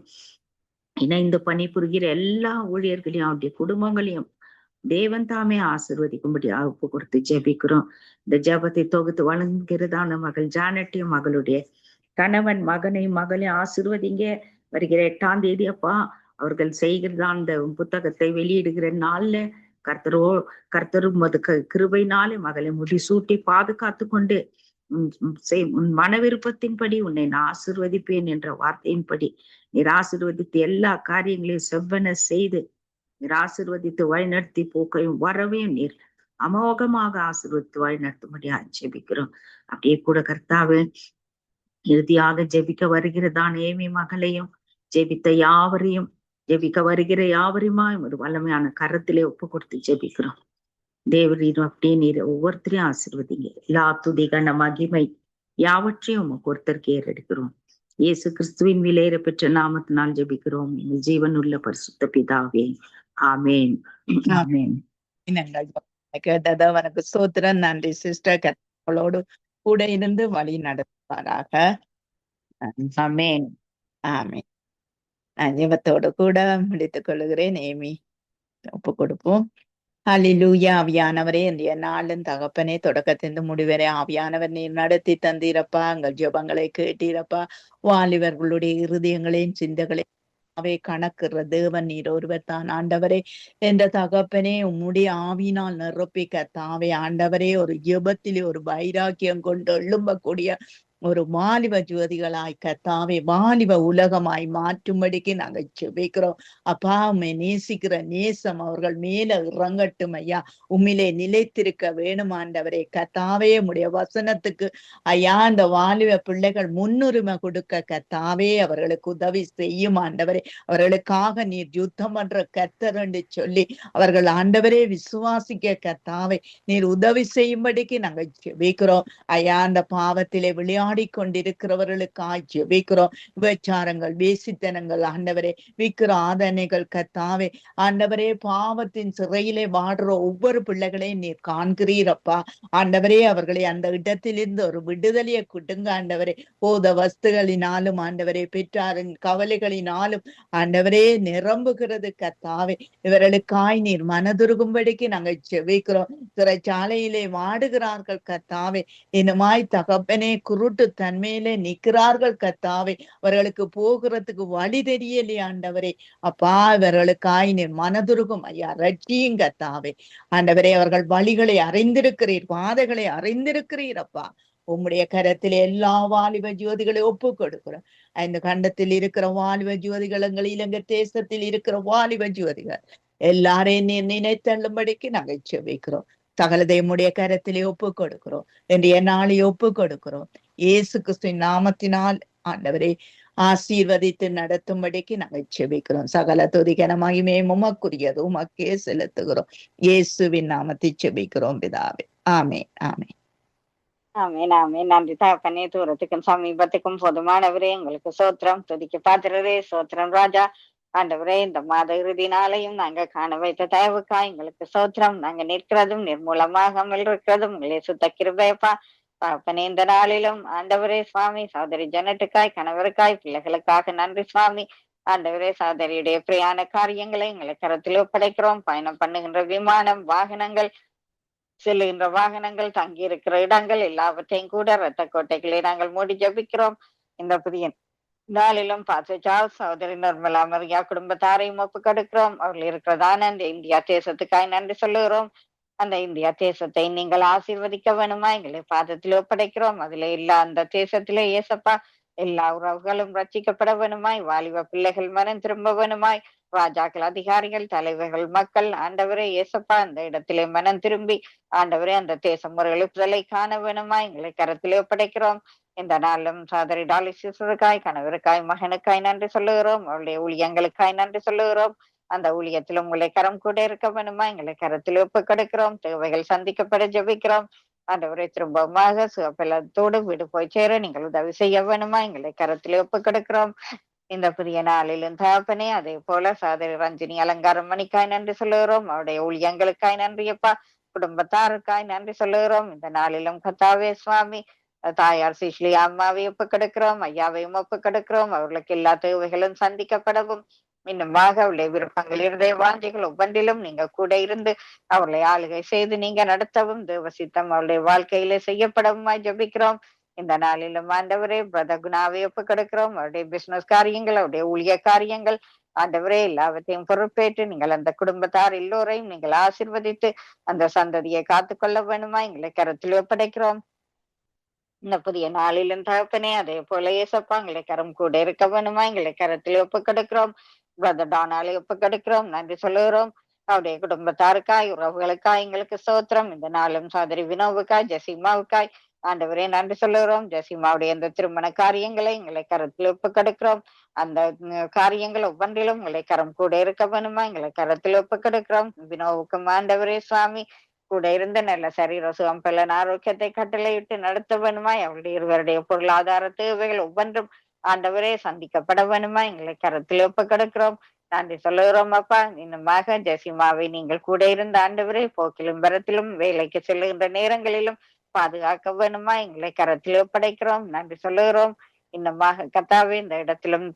இணைந்து பணிபுரிகிற எல்லா ஊழியர்களையும் அவருடைய குடும்பங்களையும் தேவன் தாமே ஆசீர்வதிக்கும்படி ஒப்பு கொடுத்து ஜெபிக்கிறோம். இந்த ஜெபத்தை தொகுத்து வழங்குகிறதான மகள் ஜானட்டையும் மகளுடைய கணவன் மகனையும் மகளையும் ஆசீர்வதிங்க. வருகிற 8ஆம் தேதி அப்பா அவர்கள் செய்கிறதா அந்த புத்தகத்தை வெளியிடுகிற நாள்ல கர்த்தரும் கிருபையினாலே மகளை முடிசூட்டி பாதுகாத்து கொண்டு உன் மன விருப்பத்தின்படி உன்னை நான் ஆசீர்வதிப்பேன் என்ற வார்த்தையின்படி நீர் ஆசீர்வதித்து எல்லா காரியங்களையும் செவ்வன செய்து நீர் ஆசீர்வதித்து வழிநடத்தி போக்கையும் வரவையும் நீர் அமோகமாக ஆசீர்வதித்து வழிநடத்தும்படியா ஜெபிக்கிறோம். அப்படியே கூட கர்த்தாவே இறுதியாக ஜெபிக்க வருகிறதான் ஏமி மகளையும் ஜெபிக்க வருகிற யாவரையுமா ஒரு வல்லமையான கரத்திலே ஒப்பு கொடுத்து ஜெபிக்கிறோம். தேவரீர் அப்படியே நீர் ஒவ்வொருத்தரையும் ஆசீர்வதிங்க. எல்லா துதி கன மகிமை யாவற்றையும் உமக்கு ஒருத்தருக்கு ஏறெடுக்கிறோம். இயேசு கிறிஸ்துவின் விலையேற பெற்ற நாமத்தினால் ஜெபிக்கிறோம் எங்கள் ஜீவனுள்ள பரிசுத்த பிதாவே, ஆமேன் ஆமேன். கேட்டது அவனுக்கு ஸ்தோத்திரம். நன்றி சிஸ்டர். கர்த்தரோடு கூட இருந்து வழி நடத்துவாராக. ஆமேன் ஆமேன். நான் ஜெபத்தோடு கூட முடித்துக் கொள்கிறேன். ஏமி ஒப்பு கொடுப்போம். ஹல்லேலூயா. ஆவியானவரே, இன்றைய நாளும் தகப்பனே தொடக்கத்திலிருந்து முடிவரை ஆவியானவர் நீர் நடத்தி தந்தீரப்பா. எங்கள் ஜெபங்களை கேட்டீரப்பா. வாலிபர்களுடைய இருதயங்களையும் சிந்தைகளையும் அவை கணக்குற தேவன் நீர் ஒருவர் தான் ஆண்டவரே. என்ற தகப்பனே உம்முடைய ஆவியினால் நிரப்பி கர்த்தாவே ஆண்டவரே, ஒரு ஜெபத்திலே ஒரு வைராக்கியம் கொண்டு எழும்பக்கூடிய ஒரு வாலிப ஜோதிகளாய் கர்த்தாவே வாலிப உலகமாய் மாற்றும்படிக்கு நாங்கள் ஜெபிக்கிறோம். அப்பா உம்மை நேசிக்கிற நேசம் அவர்கள் மேல இறங்கட்டும் ஐயா. உம்மிலே நிலைத்திருக்க வேணும் ஆண்டவரே. கர்த்தாவே உம்முடைய வசனத்துக்கு ஐயா அந்த வாலிப பிள்ளைகள் முன்னுரிமை கொடுக்க கர்த்தாவே அவர்களுக்கு உதவி செய்யும் ஆண்டவரே. அவர்களுக்காக நீர் யுத்தம் பண்ற கர்த்தர் என்று சொல்லி அவர்கள் ஆண்டவரே விசுவாசிக்க கர்த்தாவே நீர் உதவி செய்யும்படிக்கு நாங்கள் ஜெபிக்கிறோம் ஐயா. அந்த பாவத்திலே விளையாடி கொண்டிருக்கிறவர்களுக்காய் ஜெபிக்கிறோம். விபச்சாரங்கள், வேசித்தனங்கள் ஆண்டவரே, விக்கிர ஆதனைகள் கர்த்தாவே ஆண்டவரே, பாவத்தின் சிறையிலே வாடுற ஒவ்வொரு பிள்ளைகளையும் நீர் காண்கிறீரப்பா ஆண்டவரே. அவர்களை அந்த இடத்திலிருந்து ஒரு விடுதலையை கொடுங்க ஆண்டவரே. போத வஸ்துகளினாலும் ஆண்டவரே, பெற்றாரின் கவலைகளினாலும் ஆண்டவரே நிரம்புகிறது கர்த்தாவே. இவர்களுக்காய் நீர் மனதுருகும்படிக்கு நாங்கள் ஜெபிக்கிறோம். சிறைச்சாலையிலே வாடுகிறார்கள் கர்த்தாவே. இனமாய் தகப்பனே குருட்டு தன்மையிலே நிற்கிறார்கள் கர்த்தாவே. அவர்களுக்கு போகிறதுக்கு வழி தெரியலையே ஆண்டவரே. அப்பா இவர்களுக்காய் நீர் மனதுருகும் ஐயா. ரட்சியும் கர்த்தாவே ஆண்டவரே. அவர்கள் வழிகளை அறிந்திருக்கிறீர், பாதைகளை அறிந்திருக்கிறீர் அப்பா. உம்முடைய கரத்திலே எல்லா வாலிப ஜோதிகளை ஒப்பு கொடுக்கிறோம். இந்த கண்டத்தில் இருக்கிற வாலிப ஜோதிகள், எங்கள் இலங்கை தேசத்தில் இருக்கிற வாலிப ஜோதிகள் எல்லாரையும் நீர் நினைத்தள்ளும்படிக்கு நாங்கள் ஜெபிக்கிறோம். சகலதையுடைய கரத்திலே ஒப்பு கொடுக்கிறோம். இன்றைய நாளை ஒப்பு கொடுக்கிறோம். இயேசு கிறிஸ்துவின் நாமத்தினால் ஆண்டவரே ஆசீர்வதித்து நடத்தும்படிக்கு நாங்கள் ஜெபிக்கிறோம். சகல துதிகன மகிமை உமக்குரியது உமக்கே செலுத்துகிறோம். இயேசுவின் நாமத்தை ஜெபிக்கிறோம் பிதாவே. ஆமென் ஆமென் ஆமென் ஆமென். நன்றி தகப்பனே. தூரத்துக்கும் சமீபத்துக்கும் போதுமானவரே எங்களுக்கு சோத்திரம். துதிக்க பாத்திரரே சோத்திரம் ராஜா. ஆண்டவரே, இந்த மாத இறுதி நாளையும் நாங்க காண வைத்த தயவுக்காய் எங்களுக்கு சோத்திரம். நாங்க நிற்கிறதும் நிர்மூலமாகாமல் இருக்கிறதும் உங்களே சுத்த கிருபையப்பா தகப்பனே. இந்த நாளிலும் ஆண்டவரே சுவாமி சகோதரி ஜனட்டுக்காய், கணவருக்காய், பிள்ளைகளுக்காக நன்றி சுவாமி. ஆண்டவரே, சகோதரியுடைய பிரியான காரியங்களை எங்களை கருத்தில் ஒப்படைக்கிறோம். பயணம் பண்ணுகின்ற விமானம், வாகனங்கள், செல்லுகின்ற வாகனங்கள், தங்கி இருக்கிற இடங்கள் எல்லாவற்றையும் கூட இரத்த கோட்டைகளை நாங்கள் மூடி ஜபிக்கிறோம். இந்த புதிய நாளிலும் சகோதரி நிர்மலா மரியா குடும்பத்தாரையும் ஒப்பு கொடுக்கிறோம். அவர்கள் இருக்கிறதான இந்த இந்தியா தேசத்துக்காய் நன்றி சொல்லுகிறோம். அந்த இந்தியா தேசத்தை நீங்கள் ஆசீர்வதிக்க வேணுமா எங்களை பாதத்தில் ஒப்படைக்கிறோம். அதுல இல்ல அந்த தேசத்திலே ஏசப்பா எல்லா உறவுகளும் ரட்சிக்கப்பட வேணுமாய், வாலிப பிள்ளைகள் மனம் திரும்ப வேணுமாய், ராஜாக்கள், அதிகாரிகள், தலைவர்கள், மக்கள் ஆண்டவரே ஏசப்பா அந்த இடத்திலே மனம் திரும்பி ஆண்டவரே அந்த தேசம் ஒரு எழுப்புதலை காண வேணுமா எங்களை கரத்திலே ஒப்படைக்கிறோம். இந்த நாளும் சகோதரி டாலிசிஸுக்காய், கணவருக்காய், மகனுக்காய் நன்றி சொல்லுகிறோம். அவருடைய ஊழியங்களுக்காய் நன்றி சொல்லுகிறோம். அந்த ஊழியத்திலும் உங்களை கரம் கூட இருக்க வேணுமா எங்களை கரத்தில் ஒப்பு கொடுக்கிறோம். தேவைகள் சந்திக்கப்பட ஜெபிக்கிறோம். ஆண்டவரை திரும்பமாக சுகப்பலத்தோடு வீடு போய் சேர நீங்கள் உதவி செய்ய வேணுமா எங்களை கரத்தில் ஒப்பு கொடுக்கிறோம். இந்த புதிய நாளிலும் தகப்பனே, அதே போல சகோதரி ரஞ்சினி அலங்காரம் மணிக்காய் நன்றி சொல்லுகிறோம். அவருடைய ஊழியங்களுக்காய் நன்றியப்பா, குடும்பத்தாருக்காய் நன்றி சொல்லுகிறோம். இந்த நாளிலும் கர்த்தாவே சுவாமி தாயார் சிஸ்லி அம்மாவை ஒப்பு கொடுக்கிறோம், ஐயாவையும் ஒப்பு கொடுக்கிறோம். அவர்களுக்கு எல்லா தேவைகளும் சந்திக்கப்படவும் இன்னுமாக அவருடைய விருப்பங்கள் இருதய வாஞ்சைகள் ஒவ்வொன்றிலும் நீங்க கூட இருந்து அவர்களை ஆளுகை செய்து நீங்க நடத்தவும் தேவசித்தம் அவருடைய வாழ்க்கையில செய்யப்படவுமாய் ஜபிக்கிறோம். இந்த நாளிலும் ஆண்டவரே பிரதர் குணாவை ஒப்பு கொடுக்கிறோம். அவருடைய பிசினஸ் காரியங்கள், அவருடைய ஊழிய காரியங்கள், ஆண்டவரே எல்லாவற்றையும் பொறுப்பேற்று நீங்கள் அந்த குடும்பத்தார் எல்லோரையும் நீங்கள் ஆசீர்வதித்து அந்த சந்ததியை காத்துக்கொள்ள வேணுமா எங்களை கருத்தில் ஒப்படைக்கிறோம். இந்த புதிய நாளிலும் தகப்பனே அதே போல ஏசப்பா எங்களை கரம் கூட இருக்க வேணுமா எங்களை கரத்தில் ஒப்பு கொடுக்கிறோம். பிரதர் டானாலை ஒப்பு கொடுக்கிறோம். நன்றி சொல்லுகிறோம். அவருடைய குடும்பத்தாருக்காய் உறவுகளுக்காய் எங்களுக்கு ஸ்தோத்திரம். இந்த நாளும் சகோதரி வினோவுக்காய் ஜெசிமாவுக்காய் ஆண்டவரே நன்றி சொல்லுகிறோம். ஜெசிமாவுடைய இந்த திருமண காரியங்களை எங்களை கரத்தில் ஒப்பு கொடுக்கிறோம். அந்த காரியங்கள் ஒவ்வொன்றிலும் எங்களை கரம் கூட இருக்க வேணுமா எங்களை கரத்தில் ஒப்பு கொடுக்கிறோம். வினோவுக்கும் ஆண்டவரே சுவாமி கூட இருந்த நல்ல சரீர சுகம் பலன் ஆரோக்கியத்தை கட்டளையிட்டு நடத்த வேணுமா அவருடைய இருவருடைய பொருளாதார தேவைகள் ஒவ்வொன்றும் ஆண்டவரே சந்திக்கப்பட வேணுமா எங்களை கரத்தில் ஒப்பு கொடுக்கிறோம். நன்றி சொல்லுகிறோம் அப்பா. இன்னுமாக ஜெசிமாவை நீங்கள் கூட இருந்த ஆண்டவரே போக்கிலும் வரத்திலும் வேலைக்கு செல்லுகின்ற நேரங்களிலும் பாதுகாக்க வேணுமா எங்களை கரத்தில் ஒப்படைக்கிறோம். நன்றி சொல்லுகிறோம். இன்னுமாக கத்தாவே இந்த இடத்திலும்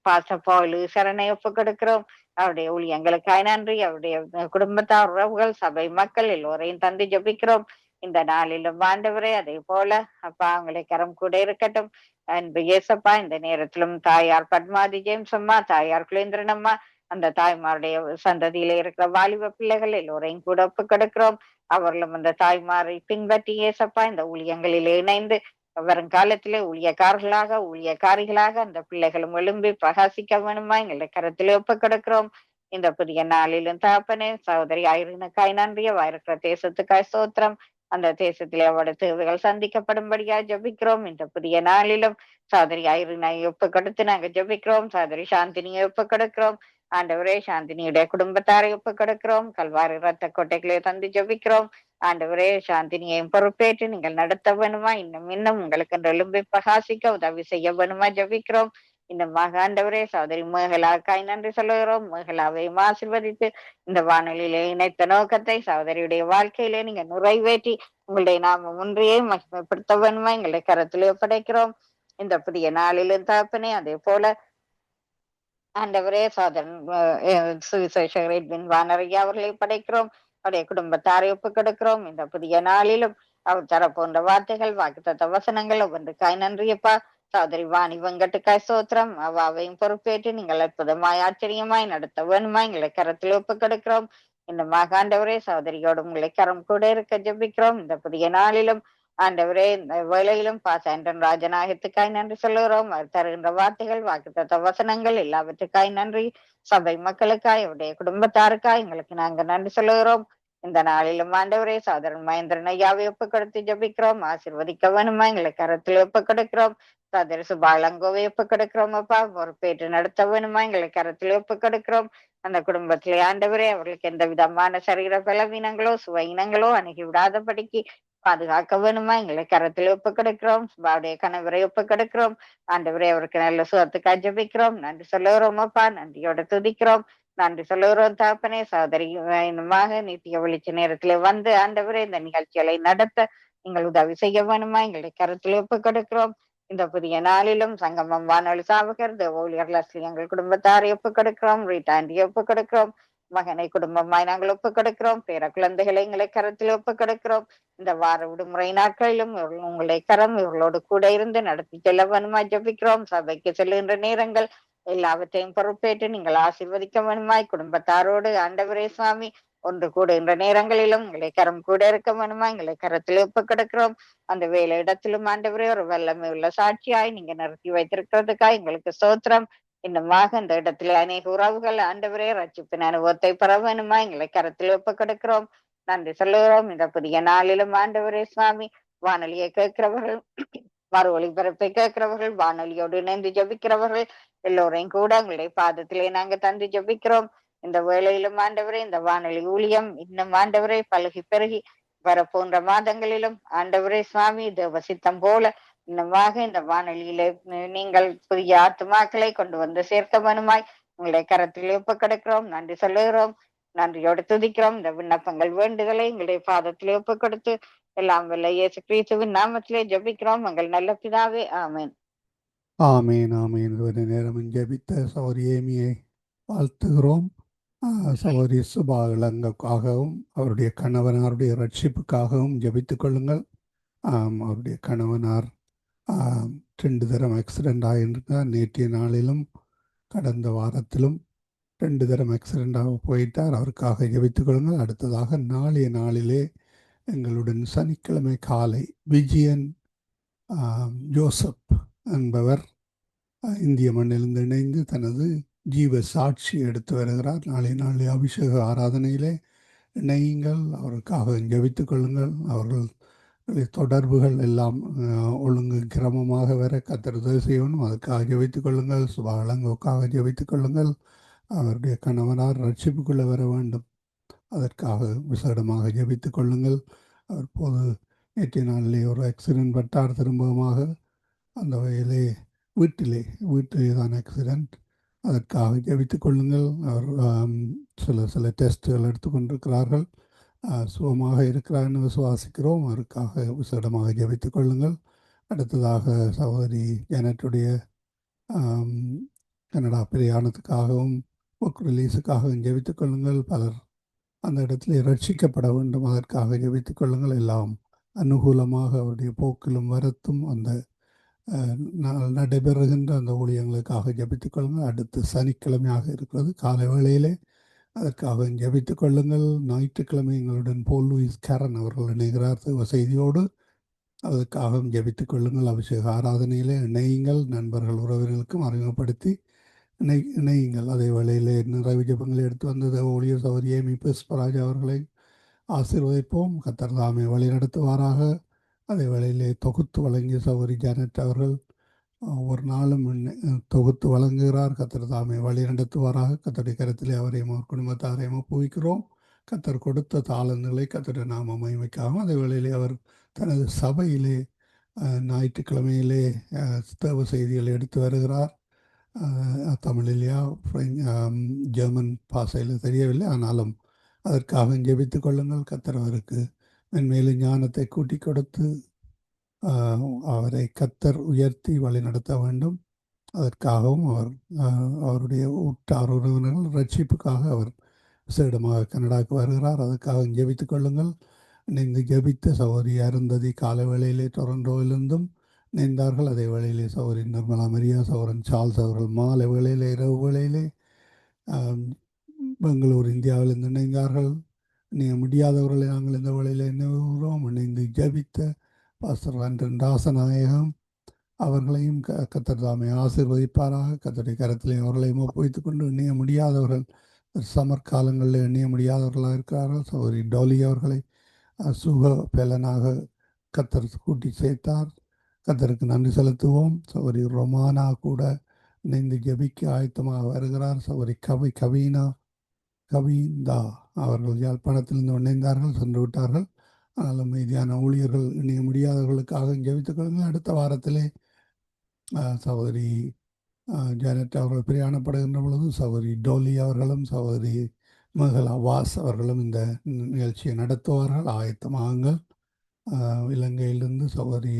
பாசப்பாலு சரணை ஒப்பு கொடுக்கிறோம். அவருடைய ஊழியங்களுக்காய் நன்றி. அவருடைய குடும்பத்தார் உறவுகள் சபை மக்கள் எல்லோரையும் தந்து ஜபிக்கிறோம். இந்த நாளிலும் ஆண்டவரே அதே போல அப்பா அவங்களை கரம் கூட இருக்கட்டும். அன்பு இயேசப்பா இந்த நேரத்திலும் தாயார் பத்மாதி ஜேம்ஸ் அம்மா, தாயார் குலேந்திரன் அம்மா, அந்த தாய்மாருடைய சந்ததியில இருக்கிற வாலிப பிள்ளைகள் எல்லோரையும் கூட ஒப்பு கொடுக்கிறோம். அவர்களும் அந்த தாய்மாரை பின்பற்றி இயேசப்பா இந்த ஊழியங்களில் இணைந்து வருங்காலத்திலே ஊழியக்காரிகளாக அந்த பிள்ளைகளும் எழும்பி பிரகாசிக்க வேணுமா எங்களை கரத்திலே ஒப்பு கொடுக்கிறோம். இந்த புதிய நாளிலும் தகப்பனே சகோதரி ஐரினுக்காய் நன்றிய இருக்கிற தேசத்துக்காய் ஸ்தோத்திரம். அந்த தேசத்திலே அவருடைய தேவைகள் சந்திக்கப்படும்படியா ஜபிக்கிறோம். இந்த புதிய நாளிலும் சகோதரி ஐரினை ஒப்பு கொடுத்து நாங்க ஜபிக்கிறோம். சகோதரி சாந்தினியை ஒப்பு கொடுக்கிறோம். ஆண்டவரே சாந்தினியுடைய குடும்பத்தாரை ஒப்பு கொடுக்கிறோம். கல்வாரி ரத்த கோட்டைகளை தந்து ஜபிக்கிறோம். ஆண்டவரே சாந்தினியையும் பொறுப்பேற்று நீங்கள் நடத்த வேணுமா இன்னும் உங்களுக்கு எழும்பி பிரகாசிக்க உதவி செய்ய வேணுமா ஜபிக்கிறோம். இன்னுமாக ஆண்டவரே சகோதரி மேகலாக்காய் நன்றி சொல்லுகிறோம். மேகலாவையும் ஆசீர்வதித்து இந்த வானொலியிலே இணைத்த நோக்கத்தை சகோதரியுடைய வாழ்க்கையிலே நீங்க நிறைவேற்றி உங்களுடைய நாம ஒன்றையே மகிமைப்படுத்த வேணுமா எங்களை கரத்திலே ஒப்படைக்கிறோம். இந்த புதிய நாளிலும் தகப்பனே அதே போல ஆண்டவரே சோதரன் சுவிசேஷகர் எட்வின் வானரையா அவர்களை படைக்கிறோம். அவருடைய குடும்பத்தாரை ஒப்பு கொடுக்கிறோம். இந்த புதிய நாளிலும் அவர் தர போன்ற வார்த்தைகள் வாக்குத்தத்த வசனங்கள் ஒவ்வொன்றுக்காய் நன்றியப்பா. சகோதரி வாணி வெங்கட்டுக்காய் ஸ்தோத்திரம். அவையும் பொறுப்பேற்று நீங்கள் அற்புதமாய் ஆச்சரியமாய் நடத்த வேணுமா எங்களை கரத்தில் ஒப்பு கொடுக்கிறோம். இந்த ஆண்டவரே சகோதரியோடு உங்களை கரம் கூட இருக்க ஜபிக்கிறோம். இந்த புதிய நாளிலும் ஆண்டவரே இந்த வேளையிலும் பாசாண்டன் ராஜநாயகத்துக்காய் நன்றி சொல்லுகிறோம். அவர் தருகின்ற வார்த்தைகள் வாக்குத்தத்த வசனங்கள் எல்லாவற்றுக்காய் நன்றி. சபை மக்களுக்காய் அவருடைய குடும்பத்தாருக்காய் எங்களுக்கு நாங்க நன்றி சொல்லுகிறோம். இந்த நாளிலும் ஆண்டவரே சகோதரன் மகேந்திரன் ஐயாவை ஒப்பு கொடுத்து ஜபிக்கிறோம். ஆசீர்வதிக்க வேணுமா எங்களை கரத்தில் ஒப்பு கொடுக்கிறோம். சகோதரி சுபாலங்கோவை ஒப்பு கொடுக்கிறோம். அப்பா பொறுப்பேற்று நடத்த வேணுமா எங்களை கரத்தில் ஒப்பு கொடுக்கிறோம். அந்த குடும்பத்திலே ஆண்டவரே அவர்களுக்கு எந்த விதமான சரீர பலவீனங்களோ சுவையினங்களோ அணுகி விடாதபடிக்கு பாதுகாக்க வேணுமா எங்களை கரத்தில் ஒப்பு கொடுக்கிறோம். அவருடைய கணவரை ஒப்பு கொடுக்கிறோம். ஆண்டவரே அவருக்கு நல்ல சுகத்துக்காக ஜபிக்கிறோம். நன்றி சொல்லுகிறோம் அப்பா. நன்றியோட துதிக்கிறோம். நன்றி சொல்லுகிறோம் தகப்பனே. சகோதரி இன்னுமாக நித்திய வெளிச்ச நேரத்திலே வந்து ஆண்டவரே இந்த நிகழ்ச்சிகளை நடத்த நீங்கள் உதவி செய்ய வேணுமா எங்களை கருத்தில் ஒப்பு கொடுக்கிறோம். இந்த புதிய நாளிலும் சங்கமம் வானொலி சாவகர் ஊழியர் லஸ்லி எங்கள் குடும்பத்தாரை ஒப்பு கொடுக்கிறோம். ரீட்டாண்டியை ஒப்பு கொடுக்கிறோம். மகனை குடும்பமாய் நாங்கள் ஒப்பு கொடுக்கிறோம். பேர குழந்தைகளை எங்களை கரத்தில் ஒப்பு கொடுக்கிறோம். இந்த வார விடுமுறை நாட்களிலும் உங்களை கரம் இவர்களோடு கூட இருந்து நடத்தி செல்ல வேணுமா ஜபிக்கிறோம். சபைக்கு செல்லுகின்ற நேரங்கள் எல்லாவற்றையும் பொறுப்பேற்று நீங்கள் ஆசீர்வதிக்க வேணுமாய் குடும்பத்தாரோடு ஆண்டவரே சுவாமி ஒன்று கூடுகின்ற நேரங்களிலும் எங்களை கரம் கூட இருக்க வேணுமா எங்களை கரத்தில் ஒப்பு கொடுக்கிறோம். அந்த வேலை இடத்திலும் ஆண்டவரே ஒரு வல்லமை உள்ள சாட்சியாய் நீங்க நிறுத்தி வைத்திருக்கிறதுக்காய் எங்களுக்கு ஸ்தோத்திரம். இன்னுமாக இந்த இடத்துல அநேக உறவுகள் ஆண்டவரே ரட்சிப்பின் அனுபவத்தை பெற வேணுமா எங்களை கரத்தில் ஒப்பு கொடுக்கிறோம். நன்றி சொல்லுகிறோம். இந்த புதிய நாளிலும் ஆண்டவரே சுவாமி வானொலியை கேட்கிறவர்கள் மறு ஒளிபரப்பை கேட்கிறவர்கள் வானொலியோடு இணைந்து ஜபிக்கிறவர்கள் எல்லோரையும் கூட உங்களுடைய பாதத்திலே நாங்க தந்து ஜபிக்கிறோம். இந்த வேளையிலும் ஆண்டவரே இந்த வானொலி ஊழியம் இன்னும் ஆண்டவரே பழகி பெருகி வர போன்ற மாதங்களிலும் ஆண்டவரே சுவாமி தேவசித்தம் போல இன்னமாக இந்த வானொலியில நீங்கள் புதிய ஆத்துமாக்களை கொண்டு வந்து சேர்க்க வேணுமாய் உங்களுடைய கரத்தில் ஒப்பு கொடுக்கிறோம். நன்றி சொல்லுகிறோம். நன்றியோடு துதிக்கிறோம். இந்த விண்ணப்பங்கள் வேண்டுதலை எங்களுடைய பாதத்திலே ஒப்பு கொடுத்து எல்லாம் வல்ல இயேசு கிறிஸ்துவின் நாமத்திலே ஜபிக்கிறோம் எங்கள் நல்ல பிதாவே. ஆமேன். ஆமேன் ஆமேன். ஒரு நேரம் ஜபித்த சௌரி ஏமியை வாழ்த்துகிறோம். சகோதரி சுபா இளங்கோக்காகவும் அவருடைய கணவனாருடைய ரட்சிப்புக்காகவும் ஜெபித்துக் கொள்ளுங்கள். அவருடைய கணவனார் 2 தரம் ஆக்சிடெண்ட் ஆகியிருந்தார். நேற்றைய நாளிலும் கடந்த வாரத்திலும் 2 தரம் ஆக்சிடெண்டாக போயிட்டார். அவருக்காக ஜெபித்துக் கொள்ளுங்கள். அடுத்ததாக நாளைய நாளிலே எங்களுடன் சனிக்கிழமை காலை விஜயன் ஜோசப் என்பவர் இந்திய மண்ணிலிருந்து இணைந்து தனது ஜீவ சாட்சி எடுத்து வருகிறார். நாளை அபிஷேக ஆராதனையிலே இணையுங்கள். அவருக்காக ஜெபித்துக் கொள்ளுங்கள். அவர்கள் தொடர்புகள் எல்லாம் ஒழுங்கு கிரமமாக வர கர்த்தர் உதவி செய்யணும். அதுக்காக ஜெபித்துக் கொள்ளுங்கள். சுபா இளங்கோக்காக ஜெபித்துக் கொள்ளுங்கள். அவருடைய கணவனார் ரட்சிப்புக்குள்ளே வர வேண்டும். அதற்காக விசேடமாக ஜெபித்துக் கொள்ளுங்கள். அவர் போது நேற்றைய நாளிலே ஒரு ஆக்சிடென்ட் பட்டார். திரும்பமாக அந்த வகையிலே வீட்டிலே தான் ஆக்சிடெண்ட். அதற்காக ஜெபித்துக் கொள்ளுங்கள். அவர் சில டெஸ்ட்டுகள் எடுத்துக்கொண்டிருக்கிறார்கள். சுகமாக இருக்கிறார் என்று விசுவாசிக்கிறோம். அவருக்காக விசேடமாக ஜெபித்துக் கொள்ளுங்கள். அடுத்ததாக சகோதரி ஜானட்டுடைய கனடா பிரயாணத்துக்காகவும் புக் ரிலீஸுக்காகவும் ஜெபித்துக் கொள்ளுங்கள். பலர் அந்த இடத்துல ரட்சிக்கப்பட வேண்டும். அதற்காக ஜெபித்துக் கொள்ளுங்கள். எல்லாம் அனுகூலமாக அவருடைய போக்கிலும் வரத்தும் அந்த நடைபெறுகின்ற அந்த ஊழியங்களுக்காக ஜெபித்துக் கொள்ளுங்கள். அடுத்து சனிக்கிழமையாக இருக்கிறது காலை வேளையிலே. அதற்காக ஜெபித்துக் கொள்ளுங்கள். ஞாயிற்றுக்கிழமை எங்களுடன் போல் லூயிஸ் கேரன் அவர்கள் இணைகிறார் செய்தியோடு. அதற்காக ஜெபித்துக் கொள்ளுங்கள். அபிஷேக ஆராதனையிலே இணையுங்கள். நண்பர்கள் உறவினர்களுக்கும் அறிமுகப்படுத்தி இணையுங்கள். அதே வேளையிலே நிறைவு ஜெபங்களை எடுத்து வந்தது ஊழியர் சௌரிய புஷ்பராஜ் அவர்களை ஆசீர்வதிப்போம். கர்த்தர் தாமே வழி நடத்துவாராக. அதே வேளையிலே தொகுத்து வழங்கிய சௌரி ஜானட் அவர்கள் ஒவ்வொரு நாளும் தொகுத்து வழங்குகிறார். கர்த்தர் தாமே வழி நடத்துவாராக. கர்த்தருடைய கருத்திலே அவரையும் அவர் குடும்பத்தாரையும் ஒப்புவிக்கிறோம். கர்த்தர் கொடுத்த தாளங்களை கர்த்தருடைய நாம மகிமைக்காக அதே வேளையிலே அவர் தனது சபையிலே ஞாயிற்றுக்கிழமையிலே தேவ செய்திகளை எடுத்து வருகிறார். தமிழிலேயா ஜெர்மன் பாஷையில் தெரியவில்லை. ஆனாலும் அதற்காக ஜெபித்துக் கொள்ளுங்கள். கர்த்தர் அவருக்கு மென்மேலும் ஞானத்தை கூட்டி கொடுத்து அவரை கர்த்தர் உயர்த்தி வழி நடத்த வேண்டும். அதற்காகவும் அவருடைய உற்றார் உறவினர்கள் ரட்சிப்புக்காக அவர் விசேடமாக கனடாவுக்கு வருகிறார். அதற்காக ஜெபித்துக் கொள்ளுங்கள். இணைந்து ஜெபித்த சகோதரி அருந்ததி காலை வேளையிலே டொரண்டோவிலிருந்தும் இணைந்தார்கள். அதே வேளையிலே சகோதரி நிர்மலா மரியா, சகோதரன் சார்ல்ஸ் அவர்கள் மாலை வேளையிலே இரவு வேளையிலே பெங்களூர் இந்தியாவிலிருந்து இணைந்தார்கள். முடியாதவர்களை நாங்கள் இந்த வேளையில் நினைவுகிறோம். இணைந்து ஜெபித்த பாஸ்டர் ஆண்டன் ராசநாயகம் அவர்களையும் கர்த்தர் தாமே ஆசீர்வதிப்பாராக. கர்த்தருடைய கரத்திலே அவர்களையும் ஒப்புவித்துக் கொண்டு இணைய முடியாதவர்கள் சமர் காலங்களில் இணைய முடியாதவர்களாக இருக்கிறார்கள். சகோதரி டோலி அவர்களை சுக பலனாக கர்த்தர் கூட்டி சேர்த்தார். கர்த்தருக்கு நன்றி செலுத்துவோம். சகோதரி ரொமானா கூட இணைந்து ஜெபிக்க ஆயத்தமாக வருகிறார். சகோதரி கவிந்தா அவர்கள் யாழ்ப்பாணத்திலிருந்து இணைந்தார்கள், சென்று விட்டார்கள். ஆனாலும் மீதியான ஊழியர்கள் இணைய முடியாதவர்களுக்காக ஜெபித்துக் கொள்ளுங்கள். அடுத்த வாரத்திலே சகோதரி ஜானட் அவர்கள் பிரயாணப்படுகின்ற பொழுது சகோதரி டோலி அவர்களும் சகோதரி மேகலா வாஸ் அவர்களும் இந்த நிகழ்ச்சியை நடத்துவார்கள். ஆயத்தமாகுங்கள். இலங்கையிலிருந்து சகோதரி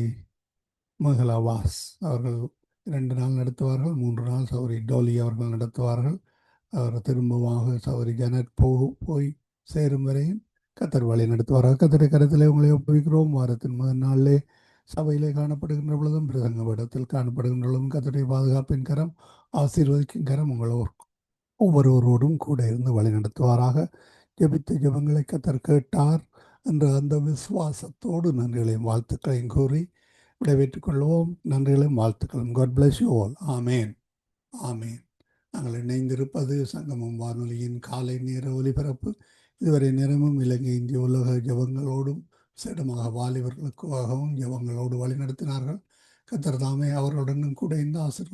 மேகலா வாஸ் அவர்கள் 2 நாள் நடத்துவார்கள். 3 நாள் சகோதரி டோலி அவர்கள் நடத்துவார்கள். அவர் திரும்பமாக சகோதரி ஜானட் போய் சேரும் வரையும் கர்த்தர் வழி நடத்துவார்கள். கர்த்தருடைய கருத்திலே உங்களை ஒப்புவிக்கிறோம். வாரத்தின் முதல் நாளிலே சபையிலே காணப்படுகின்ற பொழுதும் பிரசங்க இடத்தில் காணப்படுகின்ற பொழுதும் கர்த்தருடைய பாதுகாப்பின் கரம், ஆசீர்வதிக்கும் கரம் உங்களோர் ஒவ்வொருவரோடும் கூட இருந்து வழி நடத்துவாராக. ஜெபித்த ஜெபங்களை கர்த்தர் கேட்டார் என்ற அந்த விசுவாசத்தோடு நன்றிகளையும் வாழ்த்துக்களையும் கூறி விடைபெற்றுக் கொள்வோம். நன்றிகளையும் வாழ்த்துக்களும். God bless you all. ஆமேன், ஆமேன். நாங்கள் இணைந்திருப்பது சங்கமம் வானொலியின் காலை நேர ஒலிபரப்பு. இதுவரை நேரமும் இலங்கை இந்திய உலக ஜபங்களோடும் சிடமாக வாலிபர்களுக்காகவும் ஜபங்களோடு வழி நடத்தினார்கள். கர்த்தர் தாமே அவர்களுடனும் கூட இந்த ஆசீர்வாதம்